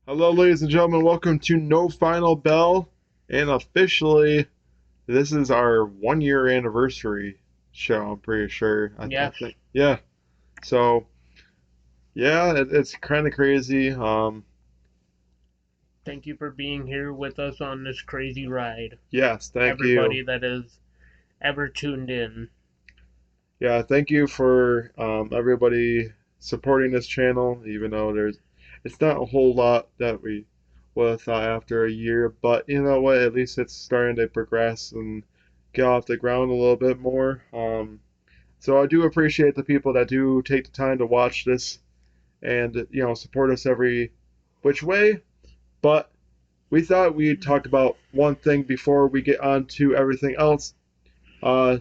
Hello, ladies and gentlemen. Welcome to No Final Bell. And officially, this is our 1 year anniversary show, I'm pretty sure. I Yes. think. Yeah. So, yeah, it's kind of crazy. Thank you for being here with us on this crazy ride. Yes, thank you. Everybody that has ever tuned in. Yeah, thank you for everybody supporting this channel, even though it's not a whole lot that we would have thought after a year, but you know what? At least it's starting to progress and get off the ground a little bit more. So I do appreciate the people that do take the time to watch this and support us every which way. But we thought we'd talk about one thing before we get on to everything else. Uh,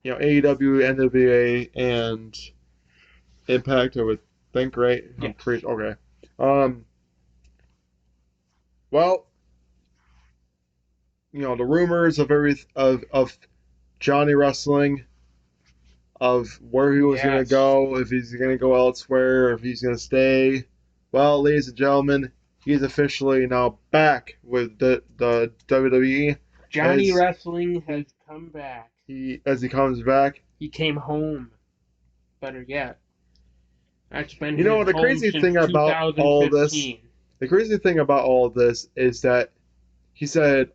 AEW, NWA, and Impact. I would think, right? I'm Yes. pretty okay. Um, well, the rumors of Johnny wrestling, of where he was gonna Yes. go, if he's gonna go elsewhere, if he's gonna stay. Well, ladies and gentlemen, he's officially now back with the WWE Johnny as Wrestling has come back. he comes back. He came home. Better yet. That's been You know his the home crazy since thing about all this, 2015. the crazy thing about all this is that he said,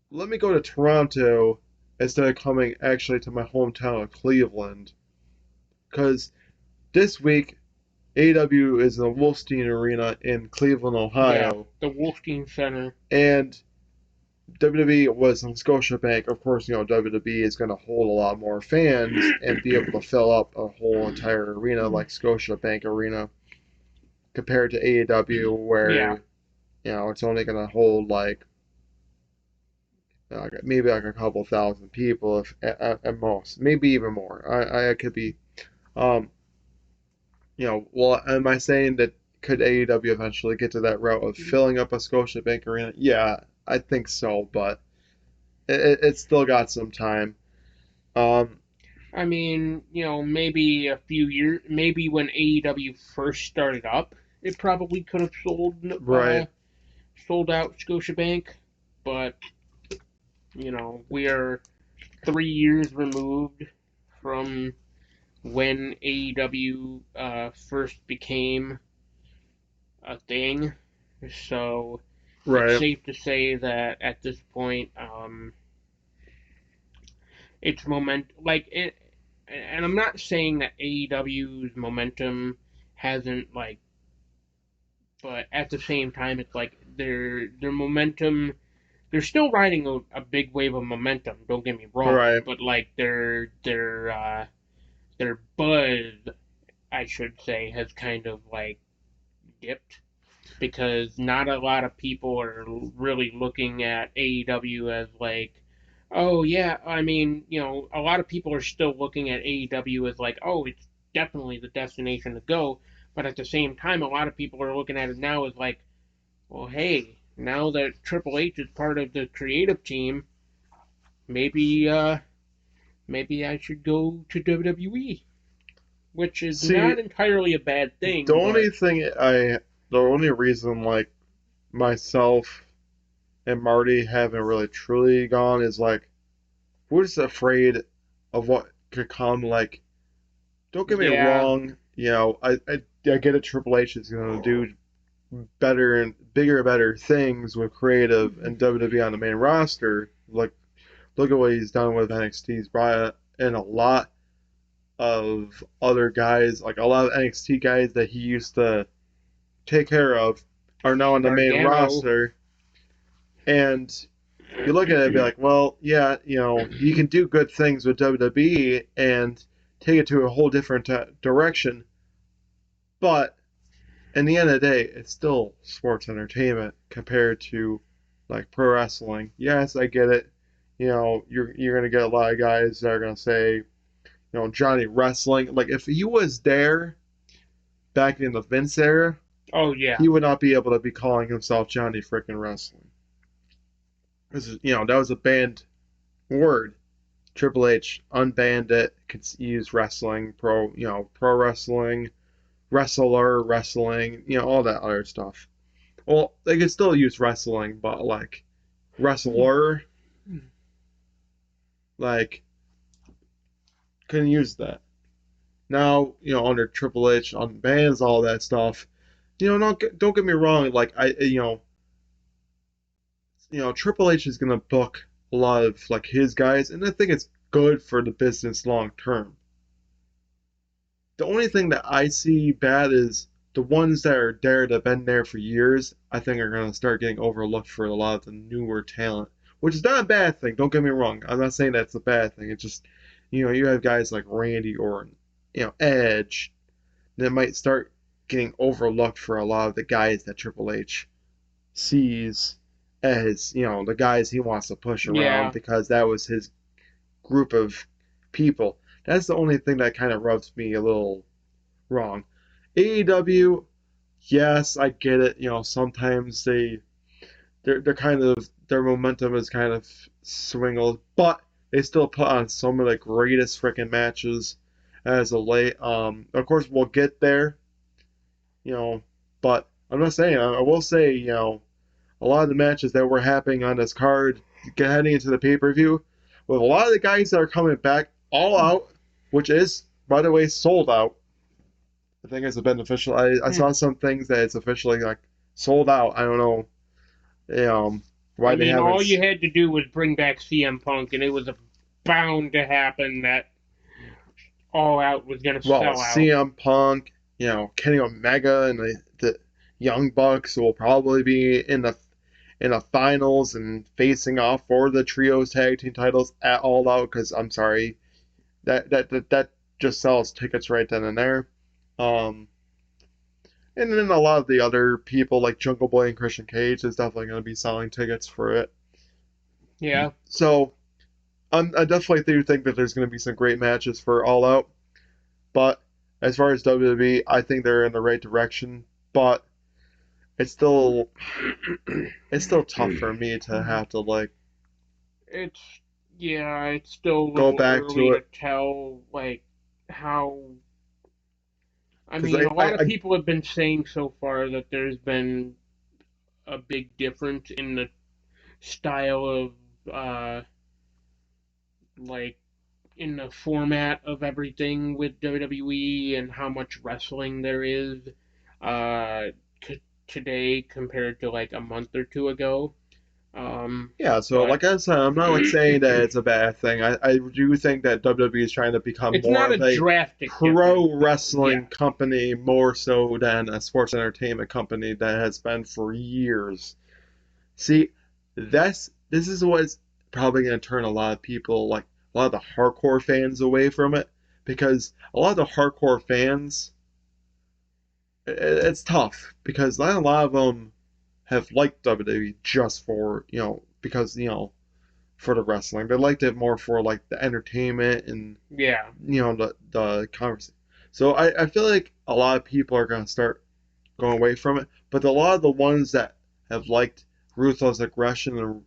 "Let me go to Toronto instead of coming actually to my hometown of Cleveland." Because this week, AEW is in the Wolfstein Arena in Cleveland, Yeah. Ohio, The Wolfstein Center. and WWE was in Scotiabank. Of course, WWE is going to hold a lot more fans and be able to fill up a whole entire arena like Scotiabank Arena compared to AEW, where Yeah. it's only going to hold like maybe like a couple thousand people if at most, maybe even more. I could be, um, well, am I saying that could AEW eventually get to that route of filling up a Scotiabank Arena? Yeah, I think so, but it still got some time. Um, I mean, maybe a few years, maybe when AEW first started up, it probably could have right, sold out Scotiabank, but we are 3 years removed from when AEW first became a thing. So it's right. safe to say that at this point, it's like it. And I'm not saying that AEW's momentum hasn't but at the same time, it's like their momentum. They're still riding a big wave of momentum. Don't get me wrong, Right. but like their buzz, I should say, has kind of like dipped because not a lot of people are really looking at AEW as like, oh yeah, I mean, a lot of people are still looking at AEW as like, oh, it's definitely the destination to go, but at the same time, a lot of people are looking at it now as like, well, hey, now that Triple H is part of the creative team, maybe maybe I should go to WWE, which is See, not entirely a bad the thing, but only thing the only reason like myself and Marty haven't really truly gone is like we're just afraid of what could come. Like, don't get me yeah, wrong, I get it. Triple H is going to do better and bigger, better things with creative and WWE on the main roster. Like, look at what he's done with NXT. He's brought in a lot of other guys, like a lot of NXT guys that he used to take care of, are now on the main Gargano. roster. And you look at it and be like, well, yeah, you can do good things with WWE and take it to a whole different direction, but in the end of the day, it's still sports entertainment compared to like pro wrestling. Yes, I get it. You're gonna get a lot of guys that are gonna say, Johnny Wrestling. Like if he was there back in the Vince era, Oh yeah, he would not be able to be calling himself Johnny Frickin' Wrestling. Because that was a banned word. Triple H unbanned it. Could use wrestling, pro wrestling, wrestler, wrestling, all that other stuff. Well, they could still use wrestling, but like wrestler, like couldn't use that. Now, under Triple H, on bands, all that stuff. Don't get me wrong. Like Triple H is gonna book a lot of like his guys, and I think it's good for the business long term. The only thing that I see bad is the ones that are there that have been there for years. I think are gonna start getting overlooked for a lot of the newer talent, which is not a bad thing. Don't get me wrong. I'm not saying that's a bad thing. It's just you have guys like Randy Orton, Edge, that might start getting overlooked for a lot of the guys that Triple H sees as the guys he wants to push around Yeah, because that was his group of people. That's the only thing that kind of rubs me a little wrong. AEW, yes, I get it. Sometimes they're kind of their momentum is kind of swingled, but they still put on some of the greatest freaking matches as of late. Of course, we'll get there, you know, but I'm not saying. I will say, a lot of the matches that were happening on this card heading into the pay per view, with a lot of the guys that are coming back all out, which is, by the way, sold out. I think it's been official. I saw some things that it's officially like sold out. I don't know, I why they mean, all haven't. you had to do was bring back CM Punk, and it was bound to happen that All Out was going to Well, sell out. CM Punk, Kenny Omega, and the Young Bucks will probably be in the finals and facing off for the trios tag team titles at All Out. Because I'm sorry, that just sells tickets right then and there. Um, and then a lot of the other people like Jungle Boy and Christian Cage is definitely going to be selling tickets for it. Yeah, So I definitely do think that there's going to be some great matches for All Out. But as far as WWE, I think they're in the right direction. But it's still it's still tough for me to have to like it's it's still a go little back early to to it tell like how. I because mean, a lot of I people have been saying so far that there's been a big difference in the style of uh like in the format of everything with WWE and how much wrestling there is uh today compared to like a month or two ago. yeah. So But like I said, I'm not like saying that it's a bad thing. I do think that WWE is trying to become it's more not a of a drastic difference pro though. wrestling Yeah. company more so than a sports entertainment company that has been for years. See, this is what's probably going to turn a lot of people, like a lot of the hardcore fans, away from it because a lot of the hardcore fans, it's tough because not a lot of them have liked WWE just for because for the wrestling. They liked it more for like the entertainment and Yeah. the conversation. So I feel like a lot of people are going to start going away from it, but a lot of the ones that have liked ruthless aggression and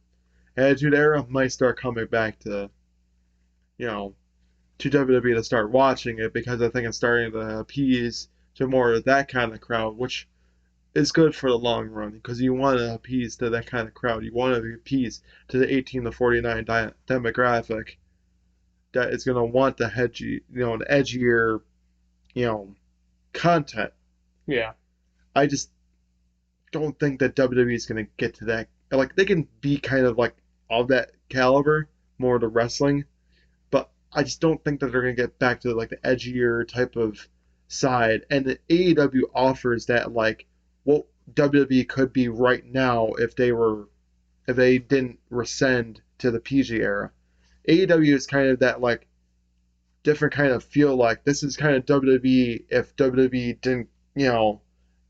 Attitude Era might start coming back you know, to WWE to start watching it because I think it's starting to appease to more of that kind of crowd, which is good for the long run because you want to appease to that kind of crowd. You want to appease to the 18 to 49 demographic that is going to want the edgier, you know, content. Yeah. I just don't think that WWE is going to get to that. Like they can be kind of like of that caliber, more to wrestling, but I just don't think that they're going to get back to like the edgier type of side. And the AEW offers that like what WWE could be right now if they didn't rescind to the PG era. AEW is kind of that like different kind of feel like this is kind of WWE if WWE didn't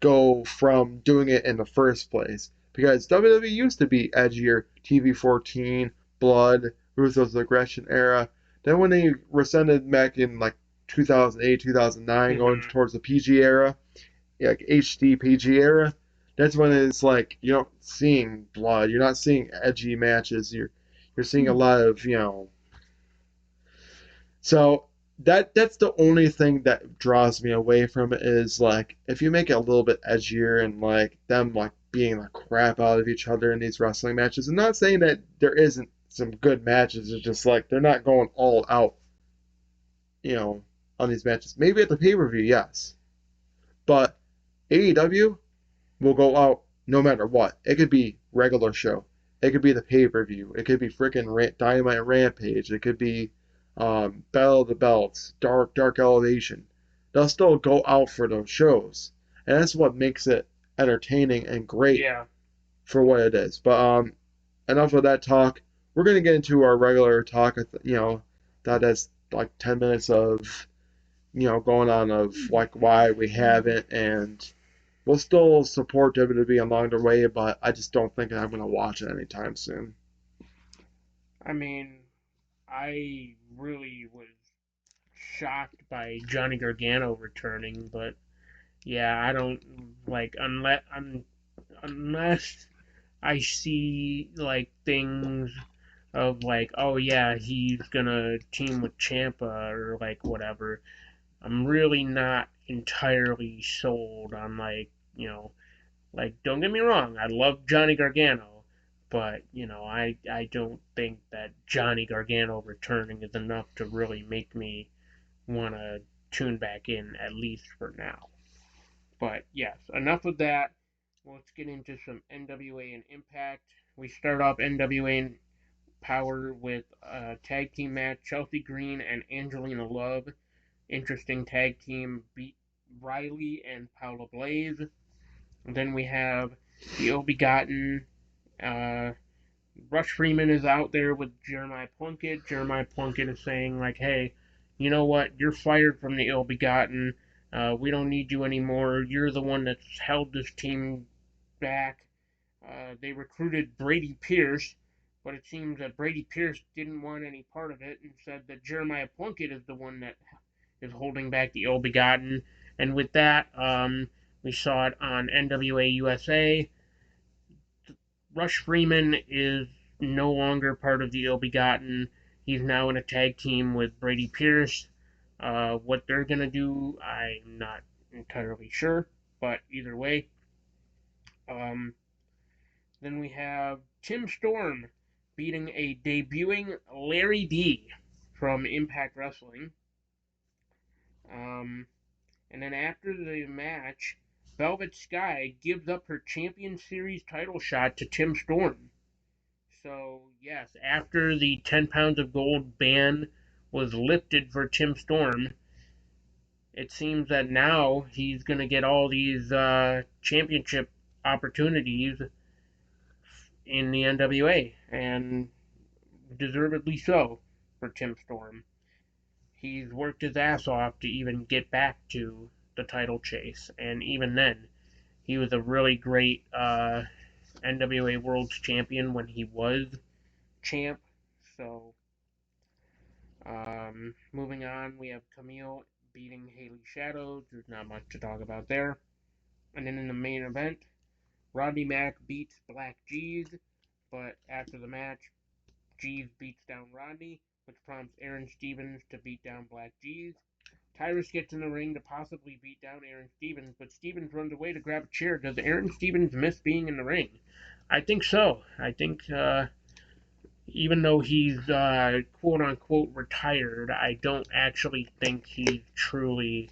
go from doing it in the first place because WWE used to be edgier TV 14 Blood Ruthless Aggression era. Then when they rescinded back in like 2008, 2009, going Hmm. towards the PG era, like HD PG era, that's when it's like you're not seeing blood, you're not seeing edgy matches, you're seeing a lot of so. that's the only thing that draws me away from it is like if you make it a little bit edgier and like them like being the crap out of each other in these wrestling matches. I'm not saying that there isn't some good matches. It's just like they're not going all out, you know, on these matches. Maybe at the pay per view, yes, but AEW will go out no matter what. It could be regular show. It could be the pay per view. It could be freaking Dynamite Rampage. It could be Battle of the Belts, Dark Elevation. They'll still go out for those shows, and that's what makes it entertaining and great Yeah. for what it is. But enough of that talk. We're gonna get into our regular talk. That's like 10 minutes of going on of like why we haven't and we'll still support WWE along the way, but I just don't think I'm going to watch it anytime soon. I mean, I really was shocked by Johnny Gargano returning, but yeah, I don't like unless I see like things of like, oh yeah, he's gonna team with Champa or like whatever. I'm really not entirely sold on like don't get me wrong, I love Johnny Gargano, but I don't think that Johnny Gargano returning is enough to really make me want to tune back in at least for now. But yes, enough of that. Let's get into some NWA and Impact. We start off NWA and Power with a tag team match. Chelsea Green and Angelina Love. Interesting tag team beat Riley and Paula Blaze. And then we have the Ill Begotten. Uh, Rush Freeman is out there with Jeremiah Plunkett. Jeremiah Plunkett is saying, like, hey, you know what? You're fired from the Ill Begotten. We don't need you anymore. You're the one that's held this team back. They recruited Brady Pierce, but it seems that Brady Pierce didn't want any part of it and said that Jeremiah Plunkett is the one that is holding back the Ill Begotten. And with that, we saw it on NWA USA. Rush Freeman is no longer part of the Ill Begotten. He's now in a tag team with Brady Pierce. What they're going to do, I'm not entirely sure, but either way. Um, then we have Tim Storm beating a debuting Larry D from Impact Wrestling. Um, and then after the match, Velvet Sky gives up her Champion Series title shot to Tim Storm. So, yes, after the 10 pounds of gold ban was lifted for Tim Storm, it seems that now he's going to get all these championship opportunities in the NWA, and deservedly so for Tim Storm. He's worked his ass off to even get back to the title chase, and even then, he was a really great NWA World Champion when he was champ. So, moving on, we have Camille beating Haley Shadows. There's not much to talk about there. And then in the main event, Rodney Mack beats Black G's, but after the match, G's beats down Rodney, which prompts Aaron Stevens to beat down Black G's. Tyrus gets in the ring to possibly beat down Aaron Stevens, but Stevens runs away to grab a chair. Does Aaron Stevens miss being in the ring? I think so. I think even though he's quote unquote retired, I don't actually think he's truly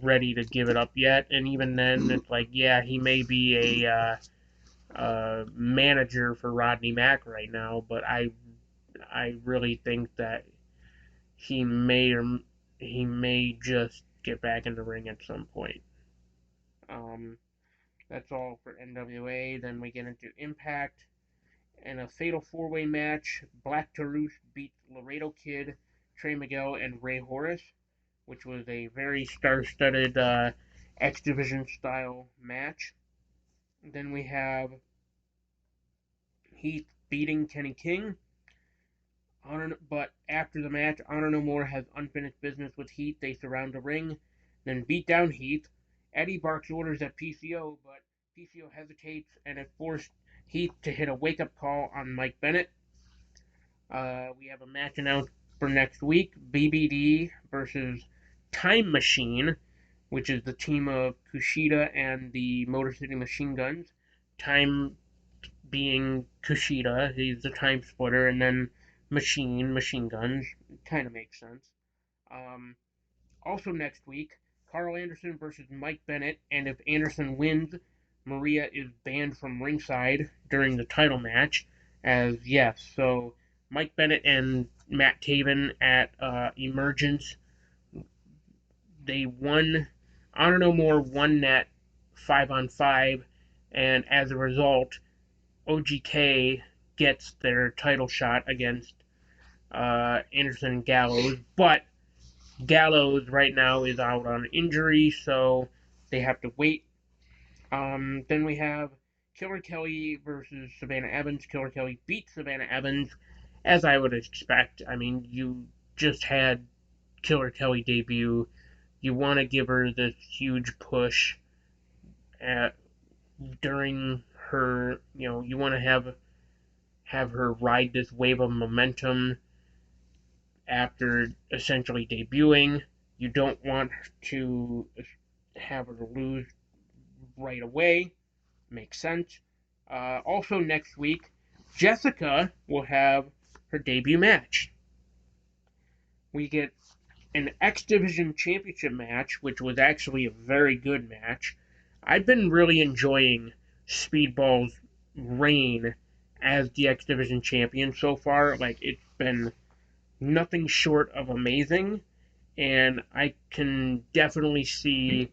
ready to give it up yet. And even then, it's like, yeah, he may be a manager for Rodney Mack right now, but I really think that he may or he may just get back in the ring at some point. Um, that's all for NWA. Then we get into Impact. In a fatal four-way match, Black Taurus beat Laredo Kid, Trey Miguel, and Ray Horace, which was a very star-studded X Division style match. Then we have Heath beating Kenny King. But after the match, Honor No More has unfinished business with Heath. They surround the ring, then beat down Heath. Eddie barks orders at PCO, but PCO hesitates and it forced Heath to hit a wake-up call on Mike Bennett. We have a match announced for next week, BBD versus Time Machine, which is the team of Kushida and the Motor City Machine Guns. Time being Kushida, he's the time splitter, and then Machine Guns. Kind of makes sense. Um, Also next week, Carl Anderson versus Mike Bennett, and if Anderson wins, Maria is banned from ringside during the title match. As yes, so Mike Bennett and Matt Taven at Emergence, they won. Honor No More won that 5-on-5, and as a result, OGK gets their title shot against Anderson and Gallows, but Gallows right now is out on injury, so they have to wait. Then we have Killer Kelly versus Savannah Evans. Killer Kelly beat Savannah Evans, as I would expect. I mean, you just had Killer Kelly debut. You want to give her this huge push at during her. You want to have her ride this wave of momentum after essentially debuting. You don't want to have her lose right away. Makes sense. Also, next week, Jessica will have her debut match. We get an X Division Championship match, which was actually a very good match. I've been really enjoying Speedball's reign as the X Division champion so far. Like, it's been nothing short of amazing, and I can definitely see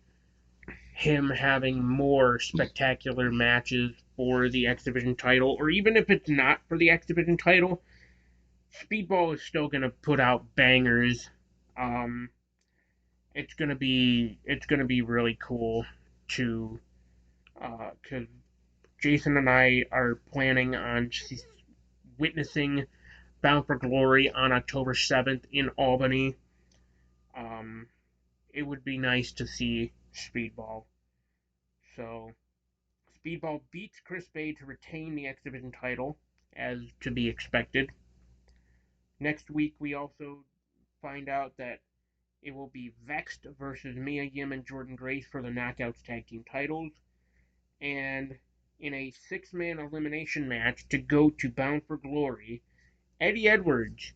him having more spectacular matches for the X Division title, or even if it's not for the X Division title, Speedball is still gonna put out bangers. Um, it's gonna be really cool to because Jason and I are planning on witnessing Bound for Glory on October 7th in Albany. Um, it would be nice to see Speedball. So Speedball beats Chris Bay to retain the X Division title, as to be expected. Next week, we also find out that it will be Vexed versus Mia Yim and Jordan Grace for the Knockouts Tag Team titles. And in a six-man elimination match to go to Bound for Glory, Eddie Edwards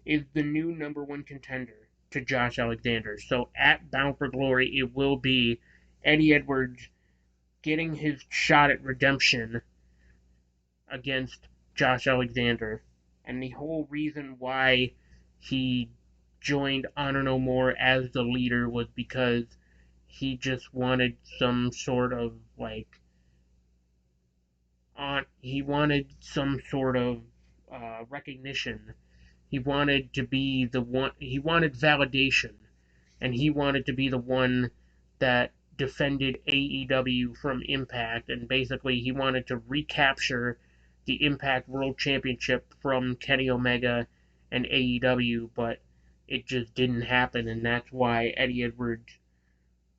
is the new number one contender to Josh Alexander. So at Bound for Glory, it will be Eddie Edwards getting his shot at redemption against Josh Alexander. And the whole reason why he joined Honor No More as the leader was because he just wanted some sort of he wanted some sort of recognition. He wanted to be the one. He wanted validation, and he wanted to be the one that defended AEW from Impact, and basically he wanted to recapture the Impact World Championship from Kenny Omega and AEW, but it just didn't happen, and that's why Eddie Edwards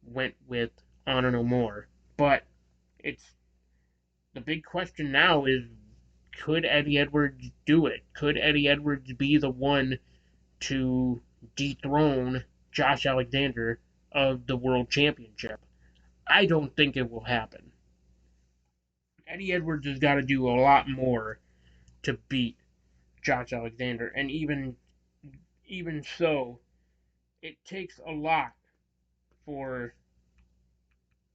went with Honor No More. But it's the big question now is, could Eddie Edwards do it? Could Eddie Edwards be the one to dethrone Josh Alexander of the World Championship? I don't think it will happen. Eddie Edwards has got to do a lot more to beat Josh Alexander, and even so, it takes a lot for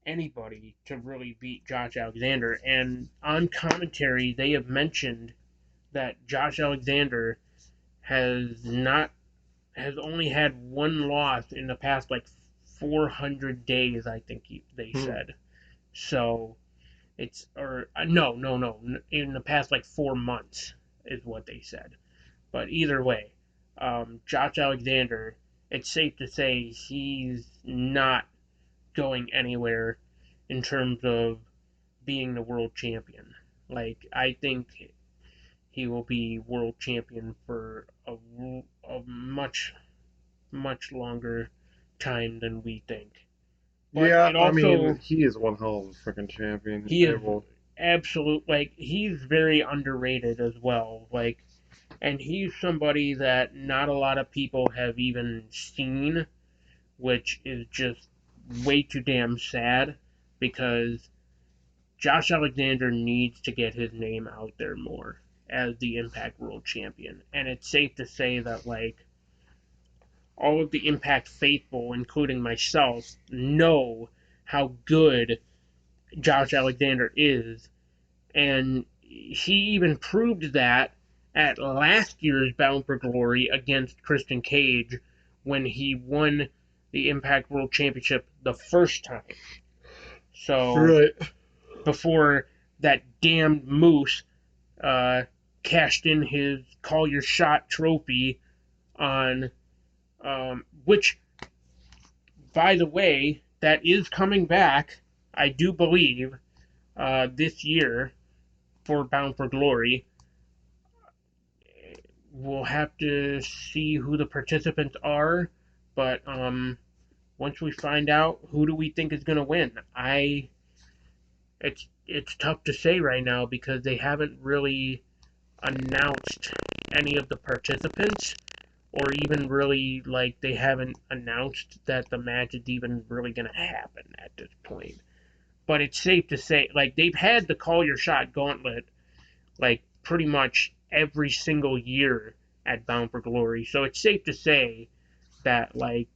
anybody to really beat Josh Alexander. And on commentary, they have mentioned that Josh Alexander has only had one loss in the past 400 days. I think they said. So it's or no, in the past 4 months is what they said. But either way, Josh Alexander, it's safe to say he's not going anywhere in terms of being the world champion. I think he will be world champion for a much longer time than we think. But Yeah, it I mean, also he is one hell of a freaking champion. he is It will. absolute he's very underrated as well. And he's somebody that not a lot of people have even seen, which is just way too damn sad because Josh Alexander needs to get his name out there more as the Impact World Champion. And it's safe to say that, like, all of the Impact faithful, including myself, know how good Josh Alexander is. And he even proved that at last year's Bound for Glory against Christian Cage when he won the Impact World Championship the first time. So, Right. before that damn Moose cashed in his Call Your Shot trophy on, which, by the way, that is coming back, I do believe, this year for Bound for Glory. We'll have to see who the participants are, but once we find out, who do we think is going to win? It's tough to say right now because they haven't really announced any of the participants, or even really, like, they haven't announced that the match is even really going to happen at this point. But it's safe to say, like, they've had the Call Your Shot gauntlet, like, pretty much every single year at Bound for Glory. So it's safe to say that, like,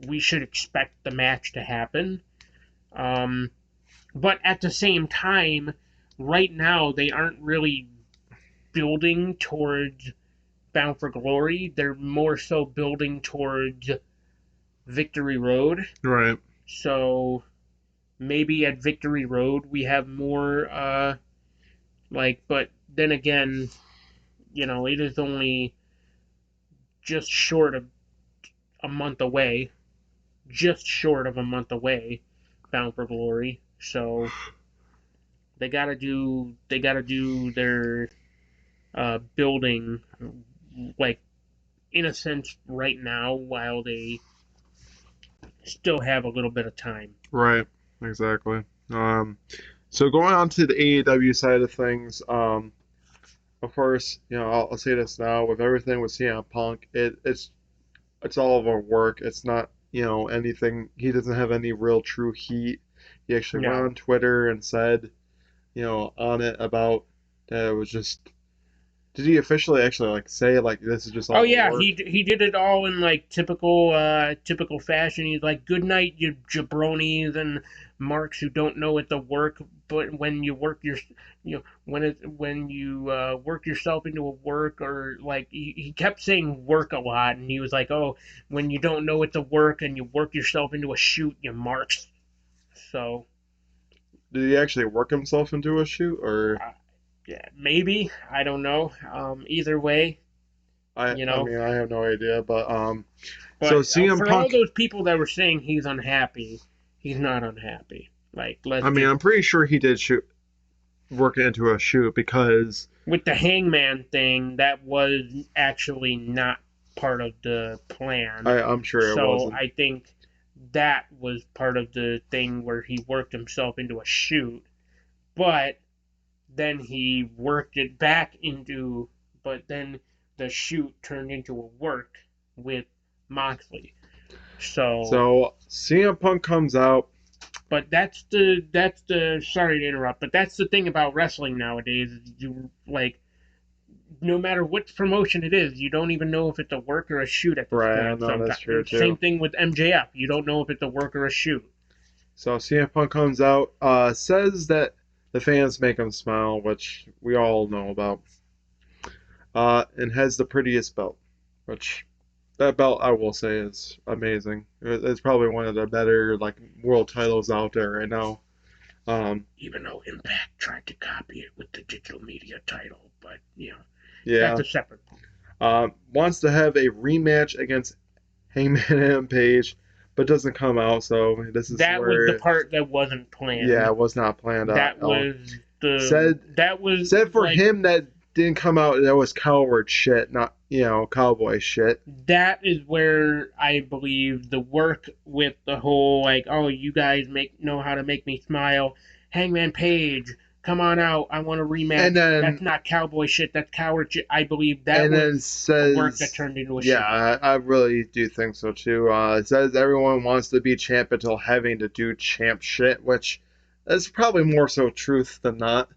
we should expect the match to happen. But at the same time, right now, they aren't really building towards Bound for Glory. They're more so building towards Victory Road. Right. So maybe at Victory Road we have more, but then again, it is only just short of a month away. Just short of a month away, Bound for Glory. So they gotta do their building, like, in a sense, right now, while they still have a little bit of time. Right. Exactly. So going on to the AEW side of things, of course, I'll say this now, with everything with CM Punk, it's all of our work. It's not, anything. He doesn't have any real true heat. He actually went No. on Twitter and said, on it about that it was just. Did he officially actually say this is just Oh all yeah, work? he did it all in, like, typical fashion. He's like, "Good night, you jabronis and marks who don't know it to work. But when you work when you work yourself into a work, or, like, he kept saying work a lot, and he was like, oh, when you don't know it to work and you work yourself into a shoot, you marks." So Did he actually work himself into a shoot, or yeah, maybe, I don't know. Either way, I? you I know. mean, I have no idea, but so But CM for all Punk. those people that were saying he's unhappy, he's not unhappy. Like, let's I mean, just, I'm pretty sure he did work it into a shoot because with the Hangman thing, that was actually not part of the plan. I'm sure it So wasn't. I think that was part of the thing where he worked himself into a shoot, but then he worked it back into, but then the shoot turned into a work with Moxley. So, So CM Punk comes out. but that's the sorry to interrupt, but that's the thing about wrestling nowadays. You, like, no matter what promotion it is, you don't even know if it's a work or a shoot at this Right, I point. know that's Sometimes, true same too. thing with MJF. You don't know if it's a work or a shoot. So CM Punk comes out, says that the fans make him smile, which we all know about, and has the prettiest belt, which that belt I will say is amazing. It's probably one of the better world titles out there right now. Even though Impact tried to copy it with the digital media title, but that's Yeah, a separate point. wants to have a rematch against Hangman Page, but doesn't come out. So this is That was the where, part that wasn't yeah, planned. it was not planned at That all. was the Said that was said for like him that didn't come out, that was coward shit, not cowboy shit. that is where I believe the work with the whole, like, oh, you guys know how to make me smile. Hangman Page come on out. I want a and rematch. That's then not cowboy shit. That's coward shit. I believe that and then was a work that says, turned into a yeah, shit. I really do think so too. It says everyone wants to be champ until having to do champ shit, which is probably more so truth than not.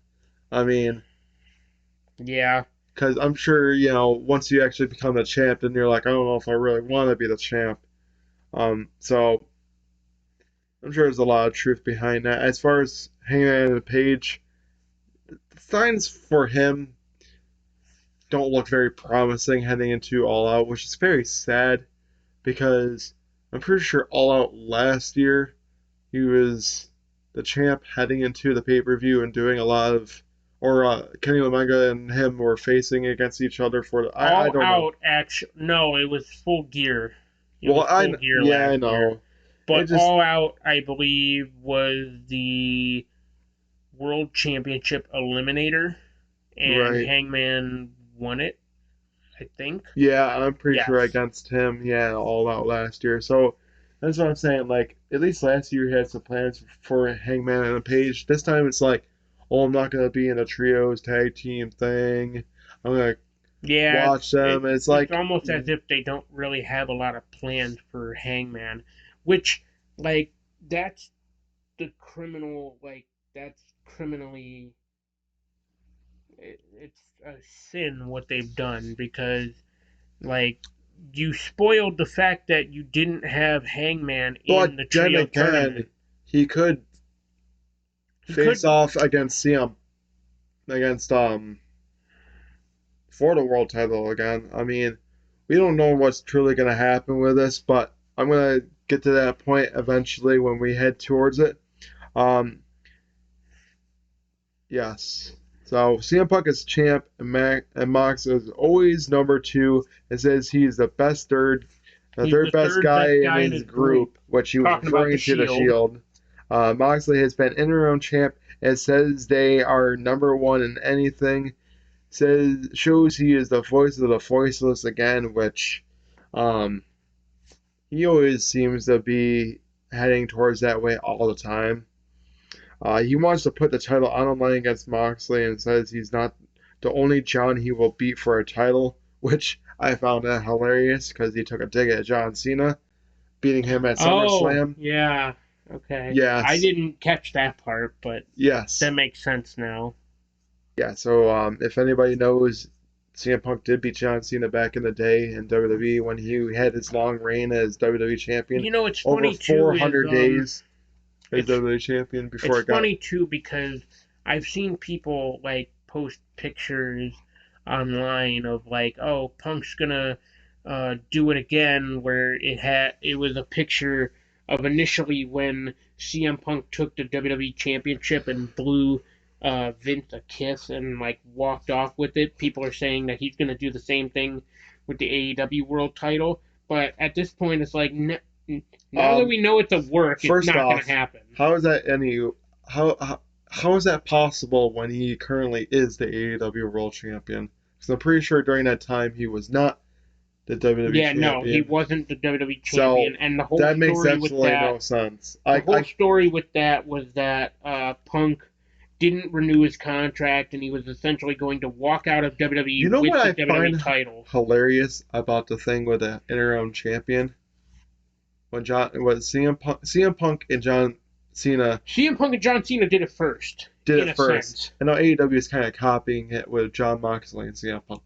I mean, Yeah. because I'm sure, once you actually become the champ, then you're like, I don't know if I really want to be the champ. So I'm sure there's a lot of truth behind that. As far as Hangman and Page, the signs for him don't look very promising heading into All Out, which is very sad because I'm pretty sure All Out last year he was the champ heading into the pay per view and doing a lot of, or Kenny Omega and him were facing against each other for the, I All don't know. out action. No, it was Full Gear. It Well, was Full Gear yeah, I last year. know. It But just All Out, I believe, was the World Championship Eliminator, and right. Hangman won it, I think. Yeah, I'm pretty sure Yes. against him, yeah, All Out last year. So that's what I'm saying. Like, at least last year he had some plans for Hangman and Page. This time it's like, oh, I'm not gonna be in a trios tag team thing. I'm gonna Yeah, watch them. And it's it's like, almost as if they don't really have a lot of plans for Hangman, which, like, that's the criminal, like, that's criminally, it's a sin what they've done because, like, you spoiled the fact that you didn't have Hangman but in the then trio again, tournament. he could He face could, off against CM against for the world title again. I mean, we don't know what's truly going to happen with this, but I'm going to get to that point eventually when we head towards it. Um, yes. So CM Punk is champ, and Mox is always number two. It says he's the he's third the best third guy best in guy in his his group. group, which he was Talking about the referring to the Shield. Shield. Moxley has been interim champ. It says they are number one in anything. Shows he is the voice of the voiceless again, which um, he always seems to be heading towards that way all the time. He wants to put the title on the line against Moxley and says he's not the only John he will beat for a title, which I found that hilarious because he took a dig at John Cena, beating him at Oh, SummerSlam. yeah. Okay. I Yes, didn't catch that part, but yes, that makes sense now. yeah. So if anybody knows, CM Punk did beat John Cena back in the day in WWE when he had his long reign as WWE champion, You know, it's over funny too. Is 400 days as it's WWE champion it's before it got. funny too because I've seen people like post pictures online of like, oh, Punk's gonna do it again, where it was a picture of initially when CM Punk took the WWE Championship and blew Vince a kiss and like walked off with it. People are saying that he's gonna do the same thing with the AEW World Title, but at this point, it's like. Now that Um, we know it's a work, it's First not going to off, happen. how is that any how is that possible when he currently is the AEW World Champion? Because I'm pretty sure during that time he was not the WWE Yeah, no, he Champion. wasn't the WWE champion, So and the whole that makes story with absolutely no that, sense. the whole story with that was that Punk didn't renew his contract, and he was essentially going to walk out of You WWE know what with the I WWE find title. hilarious about the thing with the interim champion when CM Punk and John Cena CM Punk and John Cena did it first, did in it a first. sense. I know AEW is kind of copying it with John Moxley and CM Punk.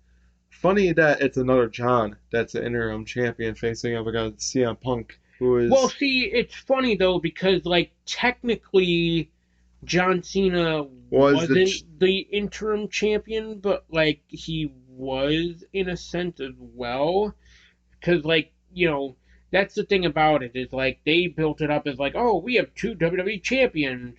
Funny that it's another John that's the interim champion facing up against CM Punk, who Well, is see, it's funny though because like technically John Cena was the wasn't the interim champion, but like he was in a sense as well. Because like that's the thing about it is like they built it up as like, oh, we have two WWE champions.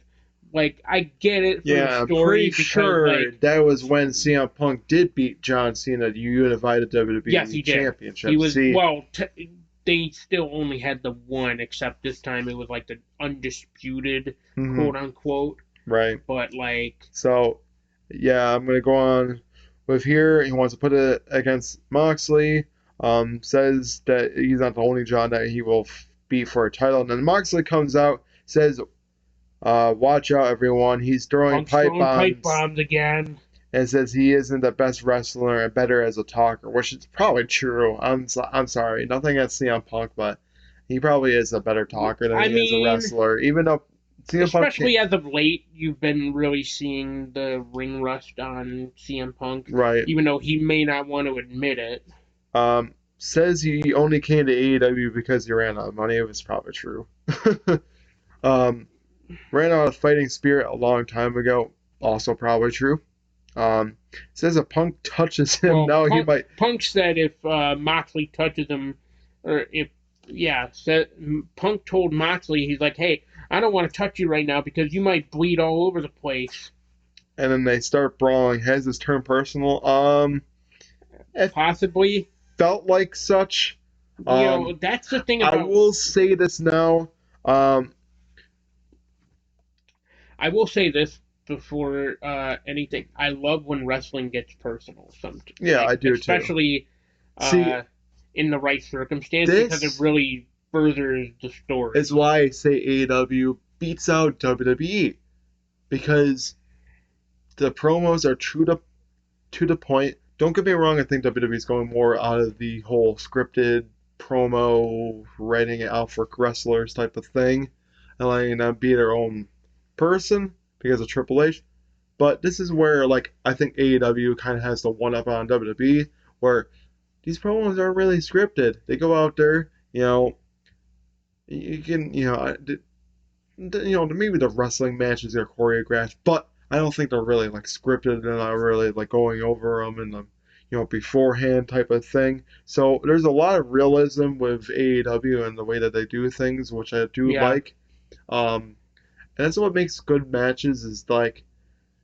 Like I get it for the yeah. I'm pretty story because sure like that was when CM Punk did beat John Cena to unify the yes, WWE he did. He Championship. was See, they still only had the one, except this time it was like the undisputed hmm quote unquote. right. But like So yeah, I'm gonna go on with here. He wants to put it against Moxley. Says that he's not the only John that he will beat for a title. And then Moxley comes out, says Watch out, everyone. He's throwing Punk's pipe throwing pipe bombs bombs again. and says he isn't the best wrestler and better as a talker, which is probably true. I'm sorry. Nothing against CM Punk, but he probably is a better talker than I he is a mean, wrestler. Even though CM Punk can't. especially as of late, you've been really seeing the ring rust on CM Punk, Right. even though he may not want to admit it. Says he only came to AEW because he ran out of money. It was probably true. um, ran out of fighting spirit a long time ago. Also probably true. Says if Punk touches him Well, now, he might. Punk said if Moxley touches him, or if yeah, said Punk told Moxley, he's like, hey, I don't want to touch you right now because you might bleed all over the place. And then they start brawling. Has this turned personal? It Possibly. felt like such. That's the thing I about. will say this now. Um, I will say this before anything. I love when wrestling gets personal. yeah, I do too. Especially See, uh, in the right circumstance because it this really furthers the story. is why I say AEW beats out WWE because the promos are true to the point. Don't get me wrong, I think WWE is going more out of the whole scripted promo, writing it out for wrestlers type of thing, and letting them be their own person because of Triple H. But this is where, like, I think AEW kind of has the one up on WWE, where these promos aren't really scripted. They go out there, you can, maybe the wrestling matches are choreographed, but I don't think they're really like scripted and not really like going over them and beforehand type of thing. So there's a lot of realism with AEW and the way that they do things, which I do Yeah, like. And that's what makes good matches is like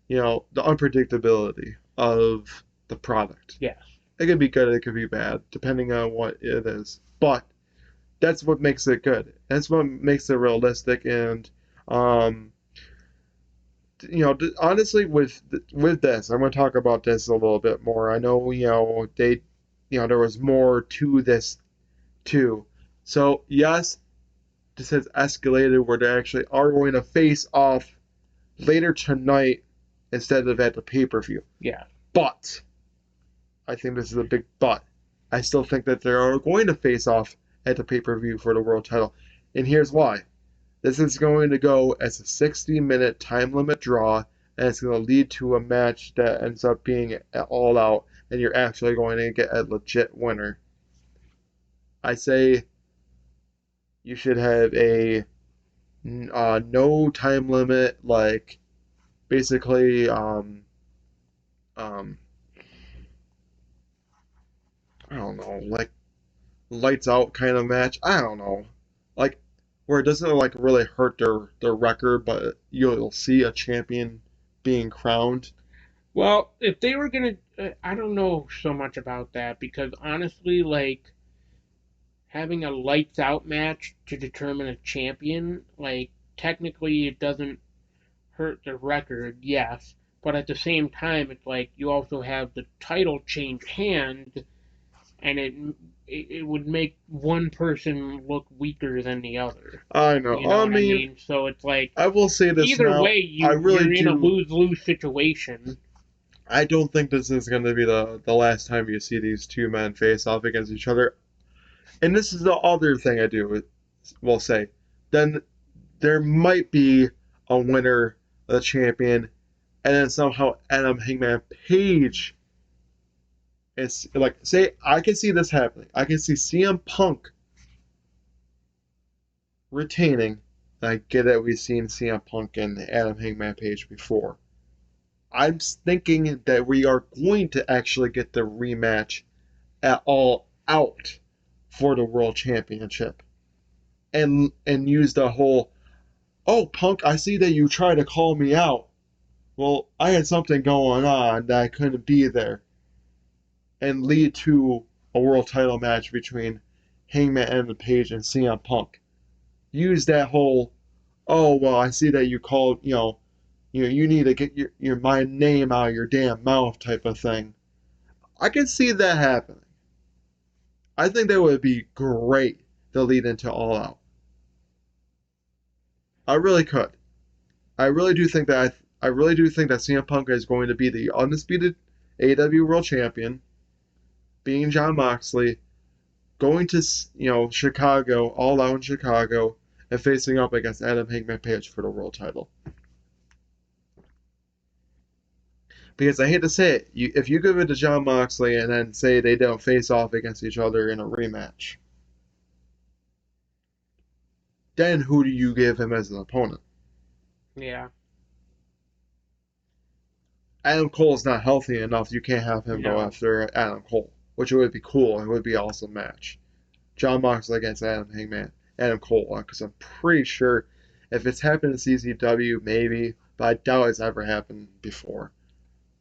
the unpredictability of the product. yes. It could be good, it could be bad, depending on what it is. But that's what makes it good. That's what makes it realistic. And um, honestly, with this, I'm going to talk about this a little bit more. I know there was more to this too. So yes, this has escalated where they actually are going to face off later tonight instead of at the pay-per-view. Yeah. But I think this is a big but. I still think that they are going to face off at the pay-per-view for the world title. And here's why. This is going to go as a 60-minute time limit draw, and it's going to lead to a match that ends up being all out, and you're actually going to get a legit winner. I say you should have a no time limit, like basically um, I don't know, like lights out kind of match. I don't know, like where it doesn't like really hurt their record, but you'll see a champion being crowned. Well, if they were gonna, I don't know so much about that because honestly, like having a lights out match to determine a champion, like technically it doesn't hurt the record, yes, but at the same time, it's like you also have the title change hands, and it would make one person look weaker than the other. I know. You know I what I mean, mean? So it's like I will say this either now. way, I really you're in a do. lose lose situation. I don't think this is going to be the last time you see these two men face off against each other. And this is the other thing I will say. Then there might be a winner, a champion, and then somehow Adam Hangman Page. It's like, say, I can see this happening. I can see CM Punk retaining. I get it, we've seen CM Punk and Adam Hangman Page before. I'm thinking that we are going to actually get the rematch at All Out for the World Championship. And use the whole, oh, Punk, I see that you tried to call me out. Well, I had something going on that I couldn't be there. And lead to a world title match between Hangman Adam Page and CM Punk. Use that whole, oh, well, I see that you called, you need to get my name out of your damn mouth type of thing. I can see that happening. I think that would be great to lead into All Out. I really could. I really do think that I really do think that CM Punk is going to be the undisputed AEW World Champion, being John Moxley, going to Chicago, all out in Chicago, and facing up against Adam Hangman Page for the world title. Because I hate to say it, if you give it to John Moxley and then say they don't face off against each other in a rematch, then who do you give him as an opponent? Yeah. Adam Cole is not healthy enough. You can't have him go No. after Adam Cole, which would be cool. It would be an awesome match. John Moxley against Adam Cole, because I'm pretty sure if it's happened in CZW, maybe, but I doubt it's ever happened before.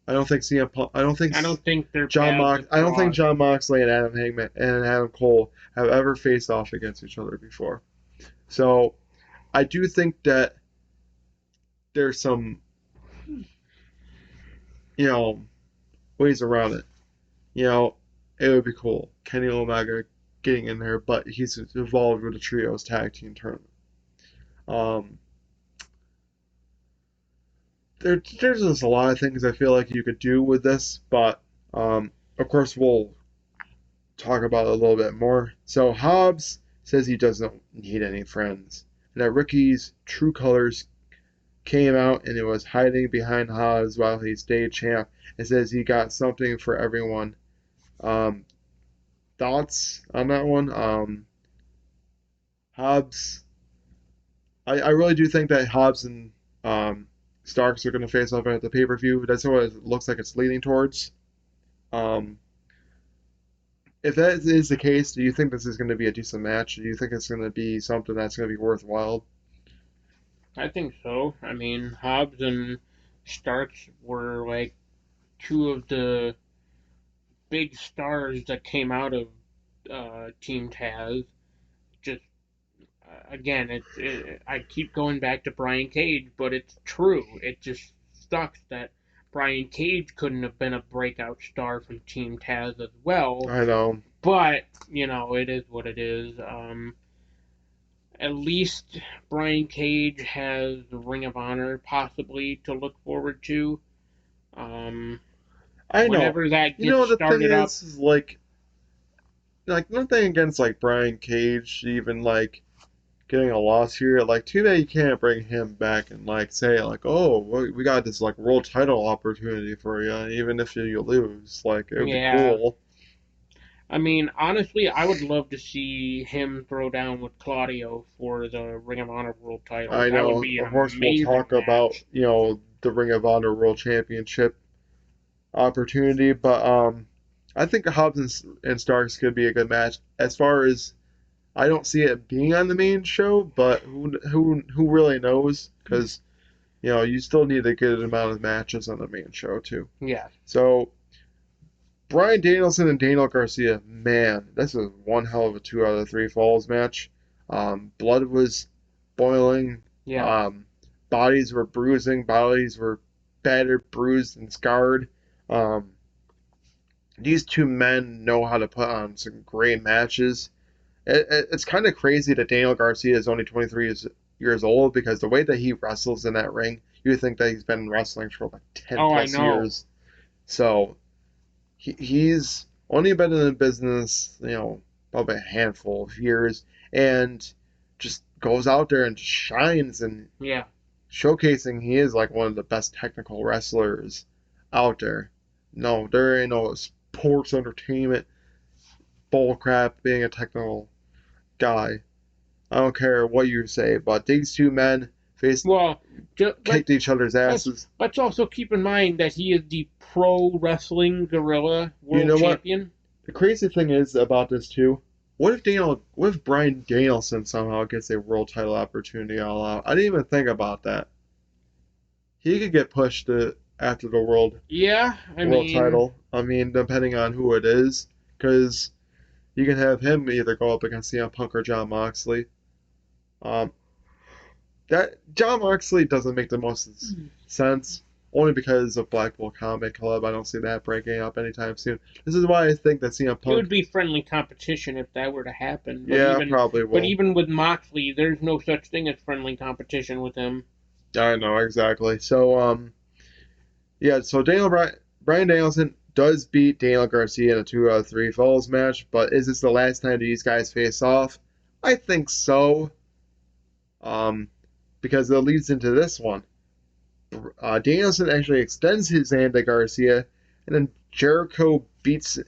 I don't think CM Punk, I don't think their paths have I don't think crossed. John Moxley and Adam Hangman and Adam Cole have ever faced off against each other before. So I do think that there's some, you know, ways around it. You know, it would be cool. Kenny Omega getting in there, but he's involved with the trios tag team tournament. Um, there's just a lot of things I feel like you could do with this, but of course we'll talk about it a little bit more. So Hobbs says he doesn't need any friends, and that Ricky's true colors came out and it was hiding behind Hobbs while he stayed champ. It says he got something for everyone. Um, Thoughts on that one? Hobbs. I really do think that Hobbs and Starks are going to face off at the pay per view. That's what it looks like it's leaning towards. Um, if that is the case, do you think this is going to be a decent match? Do you think it's going to be something that's going to be worthwhile? I think so. I mean, Hobbs and Starks were like two of the big stars that came out of Team Taz. Just again, I keep going back to Brian Cage, but it's true. It just sucks that Brian Cage couldn't have been a breakout star from Team Taz as well. I know. But it is what it is. At least Brian Cage has the Ring of Honor possibly to look forward to. Um, I know. Whenever that You gets know the thing started up, is like nothing against like Brian Cage, even like getting a loss here. Like, too bad you can't bring him back and like say like, oh, we got this like world title opportunity for you, even if you lose. Like, it would be yeah. cool. I mean, honestly, I would love to see him throw down with Claudio for the Ring of Honor World title. I That would know. be an Of course, we'll amazing talk about match. the Ring of Honor World Championship opportunity, but I think Hobbs and Starks could be a good match. As far as I don't see it being on the main show, but who really knows? Because you still need a good amount of matches on the main show too. Yeah, So Brian Danielson and Daniel Garcia, man, this is one hell of a 2 out of 3 falls match. Blood was boiling. yeah, Um, Bodies were bruising. Bodies were battered, bruised, and scarred. Um, these two men know how to put on some great matches. It's kind of crazy that Daniel Garcia is only 23 years old because the way that he wrestles in that ring, you would think that he's been wrestling for like 10 Oh, I plus know. years. So he's only been in the business, probably a handful of years, and just goes out there and shines and Yeah. showcasing he is like one of the best technical wrestlers out there. No, there ain't no sports entertainment bullcrap being a technical guy. I don't care what you say, but these two men faced Well, kicked each other's let's asses. let's also keep in mind that he is the Pro Wrestling Gorilla You World know what? Champion. The crazy thing is about this too. What if Brian Danielson somehow gets a world title opportunity all out? I didn't even think about that. He could get pushed after the Yeah, I world mean, title. I mean, depending on who it is, because you can have him either go up against CM Punk or John Moxley. Um, that John Moxley doesn't make the most sense, only because of Blackpool Combat Club. I don't see that breaking up anytime soon. This is why I think that CM it would Punk, be friendly competition if that were to happen. yeah, probably But will. even with Moxley, there's no such thing as friendly competition with him. I know exactly. So yeah, so Brian Danielson does beat Daniel Garcia in a 2 out of 3 falls match, but is this the last time these guys face off? I think so. Um, because it leads into this one. Danielson actually extends his hand to Garcia, and then Jericho beats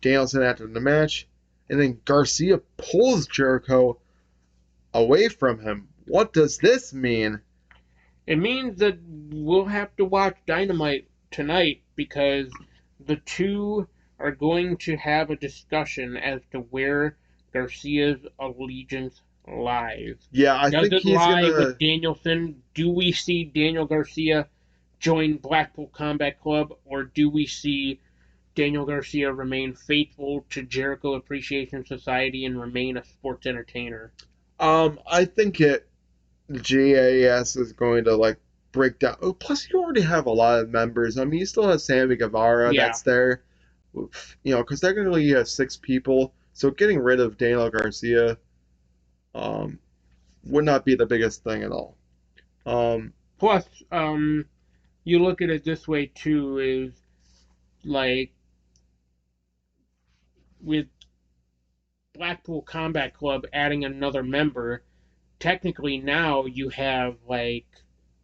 Danielson after the match, and then Garcia pulls Jericho away from him. What does this mean? It means that we'll have to watch Dynamite tonight because the two are going to have a discussion as to where Garcia's allegiance lies. Yeah, I Does think it he's lie gonna. with Danielson? Do we see Daniel Garcia join Blackpool Combat Club, or do we see Daniel Garcia remain faithful to Jericho Appreciation Society and remain a sports entertainer? I think it GAS is going to like break down. Oh, plus, you already have a lot of members. I mean, you still have Sammy Guevara Yeah. that's there. Because technically you have 6 people. So getting rid of Daniel Garcia um, would not be the biggest thing at all. Um, Plus, you look at it this way too: is like with Blackpool Combat Club adding another member, technically now you have like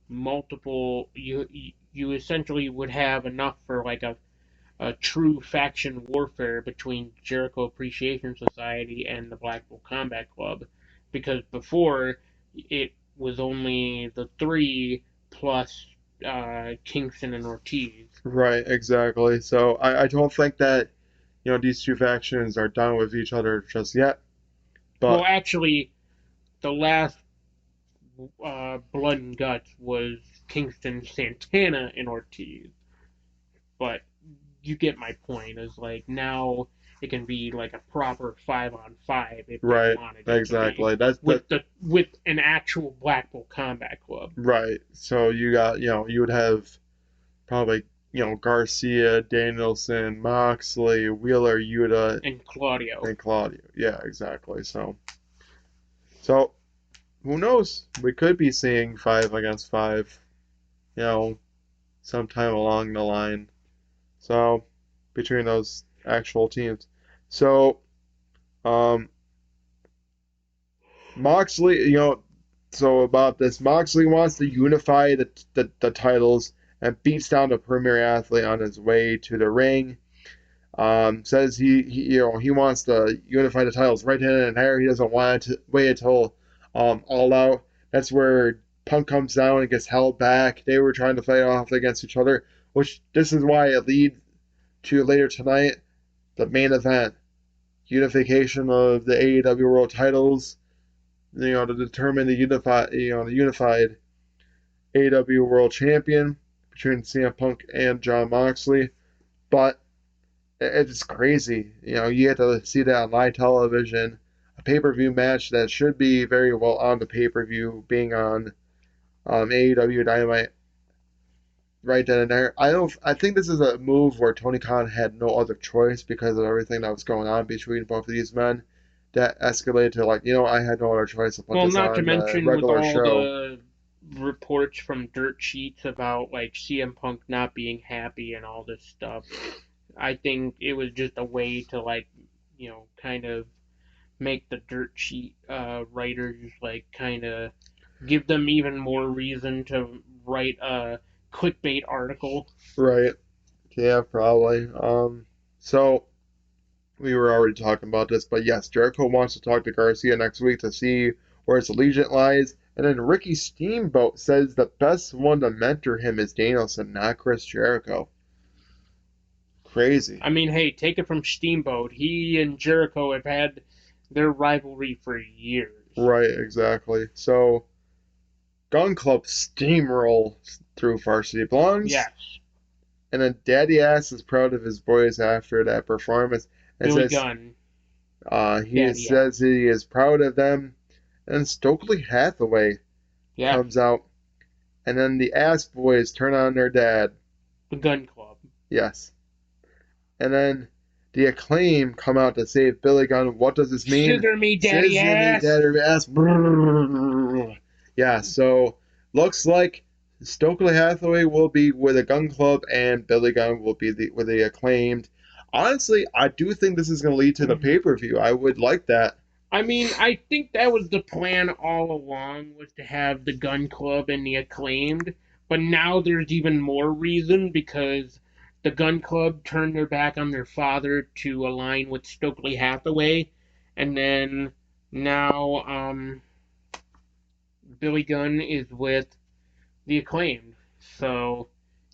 multiple. You essentially would have enough for like a true faction warfare between Jericho Appreciation Society and the Blackpool Combat Club, because before it was only the three plus Kingston and Ortiz. right, exactly. So I don't think that these two factions are done with each other just yet. Well, But actually, the last Blood and Guts was Kingston, Santana, and Ortiz. But you get my point. Is like now it can be like a proper 5-on-5 if they right, wanted it to be exactly. That's that. with an actual Blackpool Combat Club Right. So you got you would have probably Garcia, Danielson, Moxley, Wheeler, Yuta, and Claudio. and Claudio. Yeah, exactly. So who knows? We could be seeing 5 against 5, you know, sometime along the line. So between those actual teams. So um Moxley, so about this, Moxley wants to unify the titles and beats down the premier athlete on his way to the ring. Says he wants to unify the titles right then and there. He doesn't want to wait until all out. That's where Punk comes down and gets held back. They were trying to fight off against each other, which this is why it leads to later tonight the main event, unification of the AEW World Titles. To determine the unified AEW World Champion between CM Punk and Jon Moxley. But it's crazy. You get to see that on live television, a pay-per-view match that should be very well on the pay-per-view, being on AEW Dynamite right then and there. I think this is a move where Tony Khan had no other choice because of everything that was going on between both of these men. That escalated to like, I had no other choice to put Well, this not to on the mention with regular all show. the reports from dirt sheets about like CM Punk not being happy and all this stuff. I think it was just a way to like, kind of make the dirt sheet writers like kind of give them even more reason to write a clickbait article. Right. Yeah, probably. So we were already talking about this, but yes, Jericho wants to talk to Garcia next week to see where his allegiance lies. And then Ricky Steamboat says the best one to mentor him is Danielson, not Chris Jericho. Crazy. I mean, hey, take it from Steamboat. He and Jericho have had their rivalry for years. Right, exactly. So Gun Club steamroll through Varsity Blondes. Yes, And then Daddy Ass is proud of his boys after that performance. And Billy says Gunn, he Daddy says Ass. he is proud of them. And Stokely Hathaway Yeah, comes out. And then the Ass Boys turn on their dad. the Gun Club. Yes. And then the Acclaim come out to save Billy Gunn. What does this mean? Scissor me, Daddy Scissor me, Ass. daddy ass. Yeah, so looks like Stokely Hathaway will be with the Gun Club and Billy Gunn will be with the Acclaimed. Honestly, I do think this is going to lead to the Mhm. pay-per-view. I would like that. I mean, I think that was the plan all along, was to have the Gun Club and the Acclaimed, but now there's even more reason because the Gun Club turned their back on their father to align with Stokely Hathaway, and then now Billy Gunn is with the Acclaimed. So,